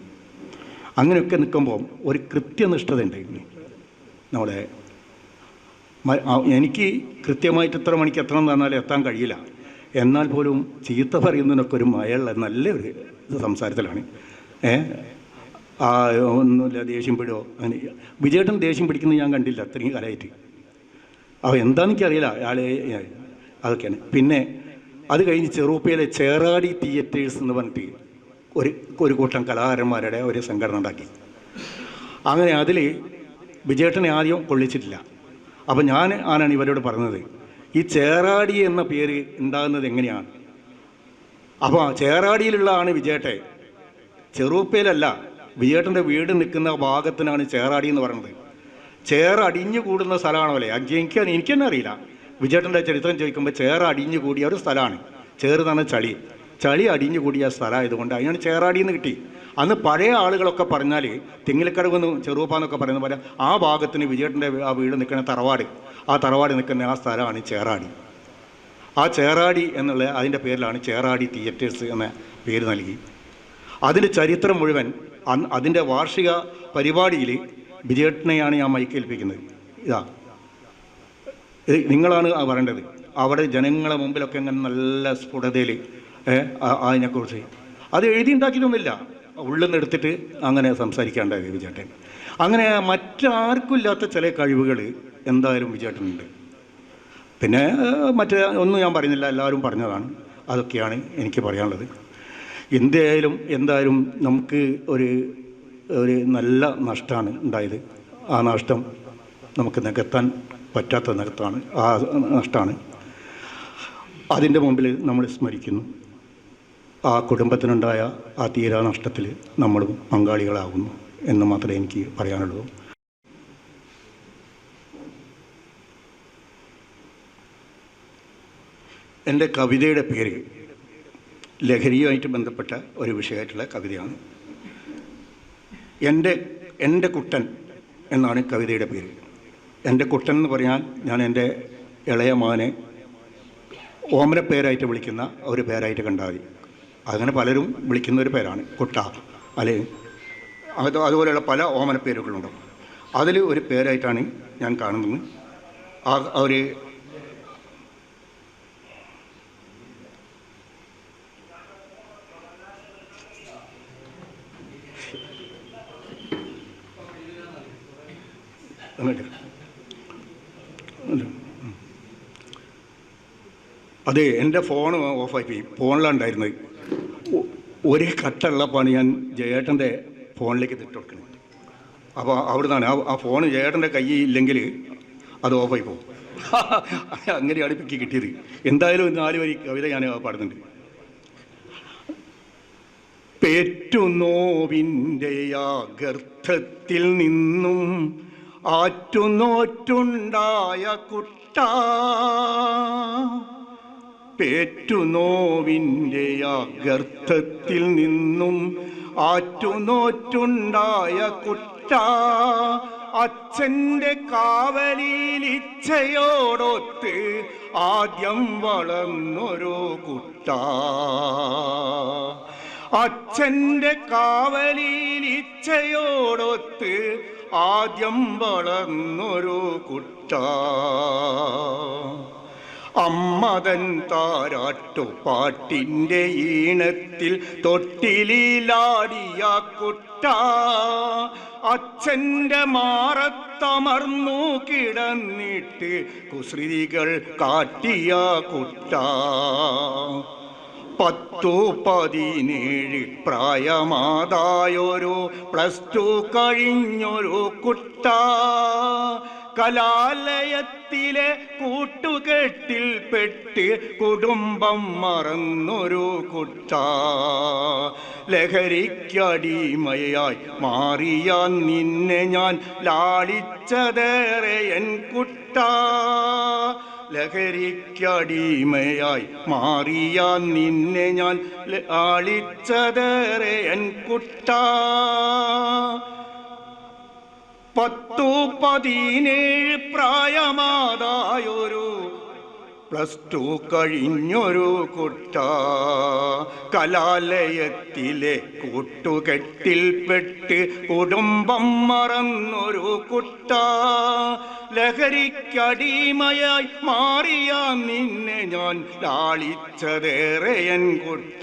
അങ്ങനെയൊക്കെ നിൽക്കുമ്പോൾ ഒരു കൃത്യനിഷ്ഠത ഉണ്ടായിരുന്നു. നമ്മളെ എനിക്ക് കൃത്യമായിട്ട് ഇത്ര മണിക്ക് എത്തണം എന്ന് പറഞ്ഞാൽ എത്താൻ കഴിയില്ല. എന്നാൽ പോലും ചീത്ത പറയുന്നതിനൊക്കെ ഒരു മയുള്ള നല്ലൊരു സംസാരത്തിലാണ്. ഒന്നുമില്ല, ദേഷ്യം പെടുമോ അങ്ങനെ. വിജയേട്ടൻ ദേഷ്യം പിടിക്കുന്നത് ഞാൻ കണ്ടില്ല അത്രയും കാലമായിട്ട്. എന്താണെന്ന് എനിക്കറിയില്ല അയാളെ, അതൊക്കെയാണ്. പിന്നെ അത് കഴിഞ്ഞ് ചെറുപ്പയിലെ ചേറാടി തിയേറ്റേഴ്സ് എന്ന് പറഞ്ഞിട്ട് ഒരു കൂട്ടം കലാകാരന്മാരുടെ ഒരു സംഘടന ഉണ്ടാക്കി. അങ്ങനെ അതിൽ വിജയേട്ടനെ ആദ്യം കൊള്ളിച്ചിട്ടില്ല. അപ്പം ആരാണ് ഇവരോട് പറഞ്ഞത്, ഈ ചേറാടി എന്ന പേര് ഉണ്ടാകുന്നത് എങ്ങനെയാണ്? അപ്പോൾ ചേറാടിയിലുള്ള ആണ് വിജയേട്ടൻ, ചെറുപ്പയിലല്ല. വിജയേട്ടൻ്റെ വീട് നിൽക്കുന്ന ഭാഗത്തിനാണ് ചേറാടി എന്ന് പറയുന്നത്. ചേറടിഞ്ഞു കൂടുന്ന സ്ഥലമാണോ അല്ലേ? എനിക്ക് തന്നെ അറിയില്ല. വിജയേട്ടൻ്റെ ചരിത്രം ചോദിക്കുമ്പോൾ ചേറടിഞ്ഞു കൂടിയ ഒരു സ്ഥലമാണ്. ചേറ് തന്നെ ചളി അടിഞ്ഞു കൂടിയ സ്ഥലമായതുകൊണ്ട് അതിനാണ് ചേറാടി എന്ന് കിട്ടി. അന്ന് പഴയ ആളുകളൊക്കെ പറഞ്ഞാൽ തെങ്ങിലക്കടവെന്ന് ചെറുപ്പാന്നൊക്കെ പറയുന്ന പോലെ ആ ഭാഗത്തിന് വിജയേട്ടൻ്റെ ആ വീട് നിൽക്കുന്ന തറവാട്, ആ തറവാട് നിൽക്കുന്ന ആ സ്ഥലമാണ് ചേറാടി. ആ ചേറാടി എന്നുള്ള അതിൻ്റെ പേരിലാണ് ചേറാടി തിയേറ്റേഴ്സ് എന്ന പേര് നൽകി. അതിൻ്റെ ചരിത്രം മുഴുവൻ അതിൻ്റെ വാർഷിക പരിപാടിയിൽ വിജയേട്ടനെയാണ് ഞാൻ മൈക്കേൽപ്പിക്കുന്നത്. നിങ്ങളാണ് പറയേണ്ടത്. അവിടെ ജനങ്ങളെ മുമ്പിലൊക്കെ ഇങ്ങനെ നല്ല സ്ഫുടതയിൽ അതിനെക്കുറിച്ച് അത് എഴുതിയുണ്ടാക്കിയതൊന്നുമില്ല, ഉള്ളിൽ നിന്ന് എടുത്തിട്ട് അങ്ങനെ സംസാരിക്കാണ്ടായത് വിജയേട്ടൻ. അങ്ങനെ മറ്റാർക്കും ഇല്ലാത്ത ചില കഴിവുകൾ എന്തായാലും വിജയേട്ടനുണ്ട്. പിന്നെ ഒന്നും ഞാൻ പറയുന്നില്ല, എല്ലാവരും പറഞ്ഞതാണ്. അതൊക്കെയാണ് എനിക്ക് പറയാനുള്ളത്. എന്തായാലും നമുക്ക് ഒരു നല്ല നഷ്ടമാണ് ഉണ്ടായത്. ആ നഷ്ടം നമുക്ക് നികത്താൻ പറ്റാത്ത നികത്താണ്, ആ നഷ്ടമാണ്. അതിൻ്റെ മുമ്പിൽ നമ്മൾ സ്മരിക്കുന്നു. ആ കുടുംബത്തിനുണ്ടായ ആ തീരാ നഷ്ടത്തിൽ നമ്മളും പങ്കാളികളാകുന്നു എന്ന് മാത്രമേ എനിക്ക് പറയാനുള്ളൂ. എൻ്റെ കവിതയുടെ പേര് ലഹരിയുമായിട്ട് ബന്ധപ്പെട്ട ഒരു വിഷയമായിട്ടുള്ള കവിതയാണ്. എൻ്റെ കുട്ടൻ എന്നാണ് കവിതയുടെ പേര്. എൻ്റെ കുട്ടൻ എന്ന് പറയാൻ ഞാൻ എൻ്റെ ഇളയ മകനെ ഓമന പേരായിട്ട് വിളിക്കുന്ന ഒരു പേരായിട്ട് കണ്ടാൽ മതി. അങ്ങനെ പലരും വിളിക്കുന്ന ഒരു പേരാണ് കുട്ട, അല്ലെ അതുപോലെയുള്ള പല ഓമന പേരുകളുണ്ട്. അതിൽ ഒരു പേരായിട്ടാണ് ഞാൻ കാണുന്നത്. ആ ഒരു അതെ, എൻ്റെ ഫോൺ ഓഫാക്കി, ഫോണിലുണ്ടായിരുന്നത്. ഒരേ കട്ടുള്ളപ്പോഴാണ് ഞാൻ ജയേട്ടൻ്റെ ഫോണിലേക്ക് തിട്ടുകൊടുക്കുന്നത്. അപ്പോൾ അവിടുന്നാണ് ആ ഫോൺ ജയേട്ടൻ്റെ കയ്യിൽ ഇല്ലെങ്കിൽ അത് ഓഫായി പോകും. അങ്ങനെയാണ് ഇപ്പം കിട്ടിയത്. എന്തായാലും 4 വരി കവിത ഞാൻ പാടുന്നുണ്ട്. പേറ്റുനോവിൻ്റെ ഗർത്തത്തിൽ നിന്നും ആറ്റുനോറ്റുണ്ടായ കുട്ട, പേറ്റുനോവിൻ്റെ ഗർത്തത്തിൽ നിന്നും ആറ്റുനോറ്റുണ്ടായ കുട്ട, അച്ഛൻ്റെ കാവലിൽ ഇച്ഛയോടൊത്ത് ആദ്യം വളർന്നൊരു കുട്ട, അച്ഛൻ്റെ കാവലിൽ ഇച്ഛയോടൊത്ത് ആദ്യം വളർന്നൊരു കുട്ട, അമ്മതൻ താരാട്ടുപാട്ടിൻ്റെ ഈണത്തിൽ തൊട്ടിലാടിയ കുട്ട, അച്ഛൻ്റെ മാറത്തമർന്നു കിടന്നിട്ട് കുസൃതികൾ കാട്ടിയ കുട്ട, 10-17 പ്രായമാതായൊരു +2 കഴിഞ്ഞൊരു കുട്ട, കലാലയത്തിലെ കൂട്ടുകെട്ടിൽപ്പെട്ട് കുടുംബം മറന്നൊരു കുട്ട, ലഹരിക്കടിമയായി മാറിയ നിന്നെ ഞാൻ ലാളിച്ചതേറെ എൻ കുട്ട, ലഹരിക്കടിമയായി മാറിയ നിന്നെ ഞാൻ ലാളിച്ചതേറെ എൻ കുട്ട, 10-17 പ്രായമാതായൊരു +2 കഴിഞ്ഞൊരു കുട്ട, കലാലയത്തിലെ കൂട്ടുകെട്ടിൽപ്പെട്ട് കുടുംബം മറന്നൊരു കുട്ട, ലഹരിക്കടിമയായി മാറിയ നിന്നെ ഞാൻ ലാളിച്ചതേറെ എൻ കുട്ട,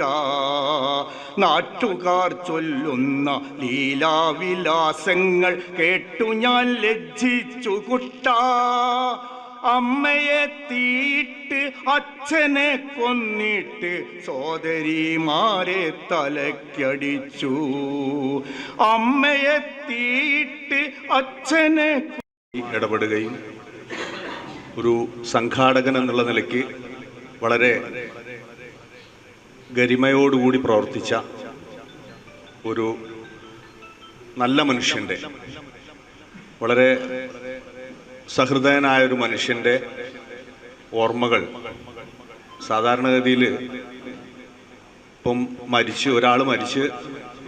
നാട്ടുകാർ ചൊല്ലുന്ന ലീലാവിലാസങ്ങൾ കേട്ടു ഞാൻ ലജ്ജിച്ചു കുട്ട, അമ്മയെ തീയിട്ട് അച്ഛനെ കൊന്നിട്ട് സോദരിമാരെ തലക്കടിച്ചു, അമ്മയെ തീയിട്ട് അച്ഛനെ ഇടപെടുകയും ഒരു സംഘാടകൻ എന്നുള്ള നിലയ്ക്ക് വളരെ ഗരിമയോടുകൂടി പ്രവർത്തിച്ച ഒരു നല്ല മനുഷ്യൻ്റെ, വളരെ സഹൃദയനായ ഒരു മനുഷ്യൻ്റെ ഓർമ്മകൾ സാധാരണഗതിയിൽ ഇപ്പം ഒരാൾ മരിച്ച്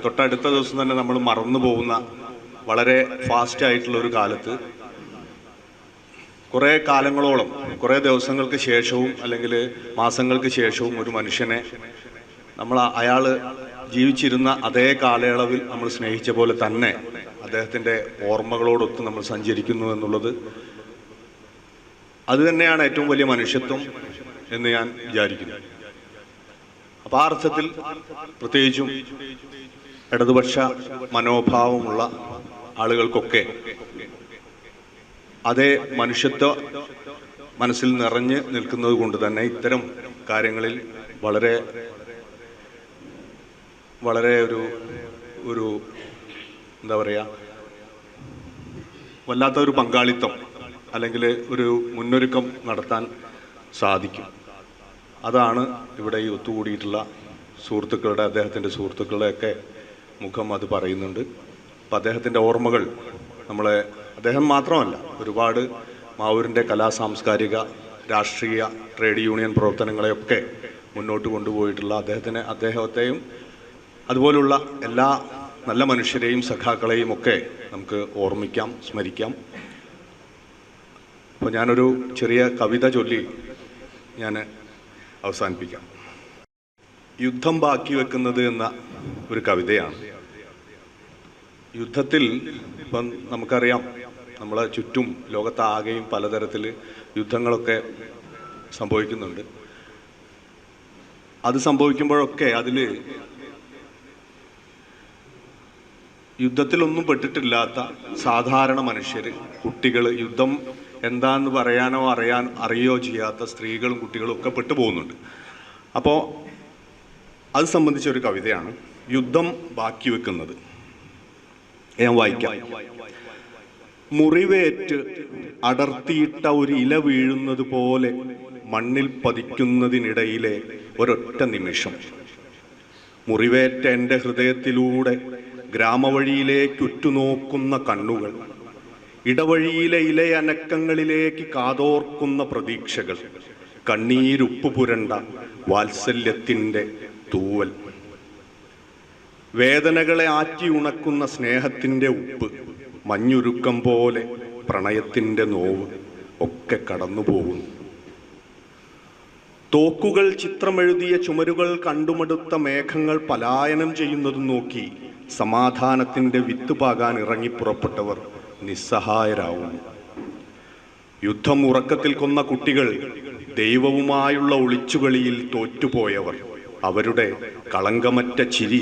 തൊട്ടടുത്ത ദിവസം തന്നെ നമ്മൾ മറന്നു പോകുന്ന വളരെ ഫാസ്റ്റായിട്ടുള്ള ഒരു കാലത്ത് കുറേ കാലങ്ങളോളം, കുറേ ദിവസങ്ങൾക്ക് ശേഷവും അല്ലെങ്കിൽ മാസങ്ങൾക്ക് ശേഷവും ഒരു മനുഷ്യനെ അയാൾ ജീവിച്ചിരുന്ന അതേ കാലയളവിൽ നമ്മൾ സ്നേഹിച്ച പോലെ തന്നെ അദ്ദേഹത്തിൻ്റെ ഓർമ്മകളോടൊത്ത് നമ്മൾ സഞ്ചരിക്കുന്നു എന്നുള്ളത് അത് തന്നെയാണ് ഏറ്റവും വലിയ മനുഷ്യത്വം എന്ന് ഞാൻ വിചാരിക്കുന്നു. അപ്പോൾ ആ അർത്ഥത്തിൽ പ്രത്യേകിച്ചും ഇടതുപക്ഷ മനോഭാവമുള്ള ആളുകൾക്കൊക്കെ അതേ മനുഷ്യത്വ മനസ്സിൽ നിറഞ്ഞ് നിൽക്കുന്നത് കൊണ്ട് തന്നെ ഇത്തരം കാര്യങ്ങളിൽ വളരെ വളരെ ഒരു എന്താ പറയുക, വല്ലാത്തൊരു പങ്കാളിത്തം അല്ലെങ്കിൽ ഒരു മുന്നൊരുക്കം നടത്താൻ സാധിക്കും. അതാണ് ഇവിടെ ഈ ഒത്തുകൂടിയിട്ടുള്ള സുഹൃത്തുക്കളുടെ, അദ്ദേഹത്തിൻ്റെ സുഹൃത്തുക്കളുടെയൊക്കെ മുഖം അത് പറയുന്നുണ്ട്. അപ്പം അദ്ദേഹത്തിൻ്റെ ഓർമ്മകൾ അദ്ദേഹം മാത്രമല്ല, ഒരുപാട് മാവൂരിൻ്റെ സാംസ്കാരിക രാഷ്ട്രീയ ട്രേഡ് യൂണിയൻ പ്രവർത്തനങ്ങളെയൊക്കെ മുന്നോട്ട് കൊണ്ടുപോയിട്ടുള്ള അദ്ദേഹത്തെയും അതുപോലുള്ള എല്ലാ നല്ല മനുഷ്യരെയും സഖാക്കളെയും ഒക്കെ നമുക്ക് ഓർമ്മിക്കാം, സ്മരിക്കാം. അപ്പോൾ ഞാനൊരു ചെറിയ കവിത ചൊല്ലി ഞാൻ അവസാനിപ്പിക്കാം. യുദ്ധം ബാക്കി വെക്കുന്നത് എന്ന ഒരു കവിതയാണ്. യുദ്ധത്തിൽ ഇപ്പം നമുക്കറിയാം, നമ്മളെ ചുറ്റും ലോകത്താകെയും പലതരത്തിൽ യുദ്ധങ്ങളൊക്കെ സംഭവിക്കുന്നുണ്ട്. അത് സംഭവിക്കുമ്പോഴൊക്കെ അതിൽ യുദ്ധത്തിലൊന്നും പെട്ടിട്ടില്ലാത്ത സാധാരണ മനുഷ്യർ, കുട്ടികൾ, യുദ്ധം എന്താണെന്ന് പറയാനോ അറിയോ ചെയ്യാത്ത സ്ത്രീകളും കുട്ടികളും ഒക്കെ പെട്ടു പോകുന്നുണ്ട്. അപ്പോൾ അത് സംബന്ധിച്ചൊരു കവിതയാണ് യുദ്ധം ബാക്കി വെക്കുന്നത്. ഞാൻ വായിക്കാം. മുറിവേറ്റ് അടർത്തിയിട്ട ഒരു ഇല വീഴുന്നത് പോലെ മണ്ണിൽ പതിക്കുന്നതിനിടയിലെ ഒരൊറ്റ നിമിഷം, മുറിവേറ്റ എൻ്റെ ഹൃദയത്തിലൂടെ ഗ്രാമവഴിയിലേക്ക് ഉറ്റുനോക്കുന്ന കണ്ണുകൾ, ഇടവഴിയിലെ ഇലയനക്കങ്ങളിലേക്ക് കാതോർക്കുന്ന പ്രതീക്ഷകൾ, കണ്ണീരുപ്പ് പുരണ്ട വാത്സല്യത്തിൻ്റെ തൂവൽ, വേദനകളെ ആറ്റി ഉണക്കുന്ന സ്നേഹത്തിൻ്റെ ഉപ്പ്, മഞ്ഞുരുക്കം പോലെ പ്രണയത്തിൻ്റെ നോവ് ഒക്കെ കടന്നു പോകുന്നു. തോക്കുകൾ ചിത്രമെഴുതിയ ചുമരുകൾ കണ്ടുമടുത്ത മേഘങ്ങൾ പലായനം ചെയ്യുന്നതും നോക്കി സമാധാനത്തിൻ്റെ വിത്ത് പാകാൻ ഇറങ്ങിപ്പുറപ്പെട്ടവർ നിസ്സഹായരാവുന്നു. യുദ്ധം ഉറക്കത്തിൽ കൊന്ന കുട്ടികൾ, ദൈവവുമായുള്ള ഒളിച്ചുകളിയിൽ തോറ്റുപോയവർ, അവരുടെ കളങ്കമറ്റ ചിരി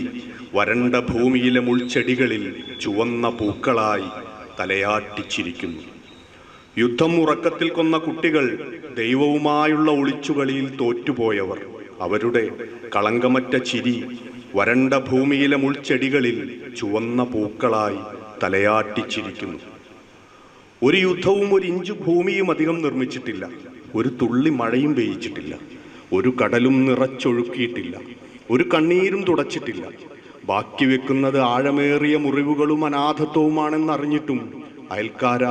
വരണ്ട ഭൂമിയിലെ മുൾച്ചെടികളിൽ ചുവന്ന പൂക്കളായി തലയാട്ടിച്ചിരിക്കുന്നു. യുദ്ധം ഉറക്കത്തിൽ കൊന്ന കുട്ടികൾ, ദൈവവുമായുള്ള ഒളിച്ചുകളിയിൽ തോറ്റുപോയവർ, അവരുടെ കളങ്കമറ്റ ചിരി വരണ്ട ഭൂമിയിലെ മുൾച്ചെടികളിൽ ചുവന്ന പൂക്കളായി തലയാട്ടിച്ചിരിക്കുന്നു. ഒരു യുദ്ധവും ഒരു ഇഞ്ചു ഭൂമിയും അധികം നിർമ്മിച്ചിട്ടില്ല. ഒരു തുള്ളി മഴയും പെയ്യിച്ചിട്ടില്ല. ഒരു കടലും നിറച്ചൊഴുക്കിയിട്ടില്ല. ഒരു കണ്ണീരും തുടച്ചിട്ടില്ല. ബാക്കി വെക്കുന്നത് ആഴമേറിയ മുറിവുകളും അനാഥത്വവുമാണെന്നറിഞ്ഞിട്ടും അയൽക്കാര,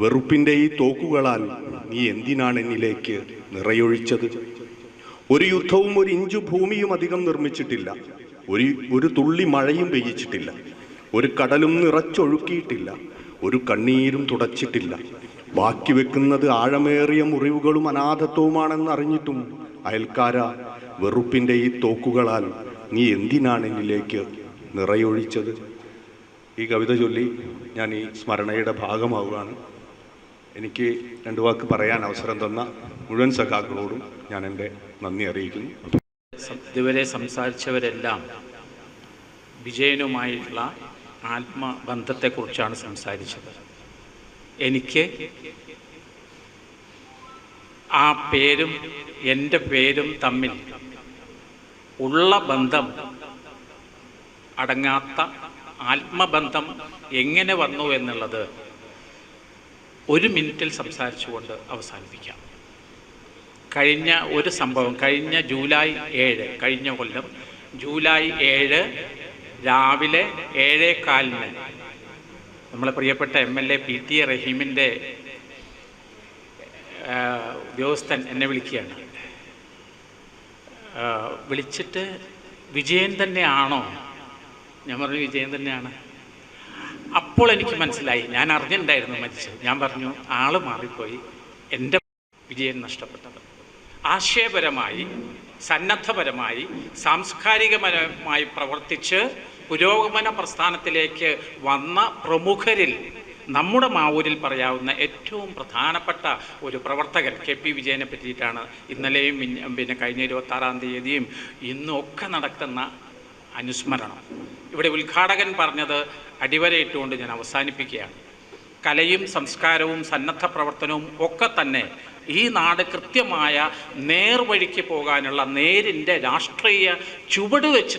വെറുപ്പിൻ്റെ ഈ തോക്കുകളാൽ നീ എന്തിനാണ് എന്നിലേക്ക് നിറയൊഴിച്ചത്? ഒരു യുദ്ധവും ഒരു ഇഞ്ചു ഭൂമിയും അധികം നിർമ്മിച്ചിട്ടില്ല. ഒരു തുള്ളി മഴയും പെയ്യിച്ചിട്ടില്ല. ഒരു കടലും നിറച്ചൊഴുക്കിയിട്ടില്ല. ഒരു കണ്ണീരും തുടച്ചിട്ടില്ല. ബാക്കി വെക്കുന്നത് ആഴമേറിയ മുറിവുകളും അനാഥത്വവുമാണെന്നറിഞ്ഞിട്ടും അയൽക്കാര, വെറുപ്പിൻ്റെ ഈ തോക്കുകളാൽ നീ എന്തിനാണ് എന്നിലേക്ക് നിറയൊഴിച്ചത്? ഈ കവിത ചൊല്ലി ഞാൻ ഈ സ്മരണയുടെ ഭാഗമാവുകയാണ്. എനിക്ക് രണ്ടു വാക്ക് പറയാൻ അവസരം തന്ന മുഴുവൻ സഖാക്കളോടും ഞാൻ എൻ്റെ നന്ദി അറിയിക്കുന്നു. ഇതുവരെ സംസാരിച്ചവരെല്ലാം വിജയനുമായിട്ടുള്ള ആത്മബന്ധത്തെക്കുറിച്ചാണ് സംസാരിച്ചത്. എനിക്ക് ആ പേരും എൻ്റെ പേരും തമ്മിൽ ഉള്ള ബന്ധം, അടങ്ങാത്ത ആത്മബന്ധം എങ്ങനെ വന്നു എന്നുള്ളത് ഒരു മിനിറ്റിൽ സംസാരിച്ചുകൊണ്ട് അവസാനിപ്പിക്കാം. കഴിഞ്ഞ ഒരു സംഭവം, കഴിഞ്ഞ ജൂലൈ 7, കഴിഞ്ഞ കൊല്ലം ജൂലൈ 7 രാവിലെ 7:15 നമ്മളെ പ്രിയപ്പെട്ട MLA PT റഹീമിൻ്റെ ഉദ്യോഗസ്ഥൻ എന്നെ വിളിക്കുകയാണ്. വിളിച്ചിട്ട് വിജയൻ തന്നെയാണോ? ഞാൻ പറഞ്ഞു വിജയൻ തന്നെയാണ്. അപ്പോൾ എനിക്ക് മനസ്സിലായി, ഞാൻ അറിഞ്ഞിട്ടുണ്ടായിരുന്നു മരിച്ചത്. ഞാൻ പറഞ്ഞു ആള് മാറിപ്പോയി, എൻ്റെ വിജയൻ നഷ്ടപ്പെട്ടത്. ആശയപരമായി, സന്നദ്ധപരമായി, സാംസ്കാരികപരമായി പ്രവർത്തിച്ച് പുരോഗമന പ്രസ്ഥാനത്തിലേക്ക് വന്ന പ്രമുഖരിൽ നമ്മുടെ മാവൂരിൽ പറയാവുന്ന ഏറ്റവും പ്രധാനപ്പെട്ട ഒരു പ്രവർത്തകൻ KP വിജയനെ പറ്റിയിട്ടാണ് ഇന്നലെയും പിന്നെ കഴിഞ്ഞ 26-ാം തീയതിയും ഇന്നും ഒക്കെ നടക്കുന്ന അനുസ്മരണം. ഇവിടെ ഉദ്ഘാടകൻ പറഞ്ഞത് അടിവരയിട്ടുകൊണ്ട് ഞാൻ അവസാനിപ്പിക്കുകയാണ്. കലയും സംസ്കാരവും സന്നദ്ധ പ്രവർത്തനവും ഒക്കെ തന്നെ ഈ നാട് കൃത്യമായ നേർവഴിക്ക് പോകാനുള്ള നേരിൻ്റെ രാഷ്ട്രീയ ചുവട് വെച്ച്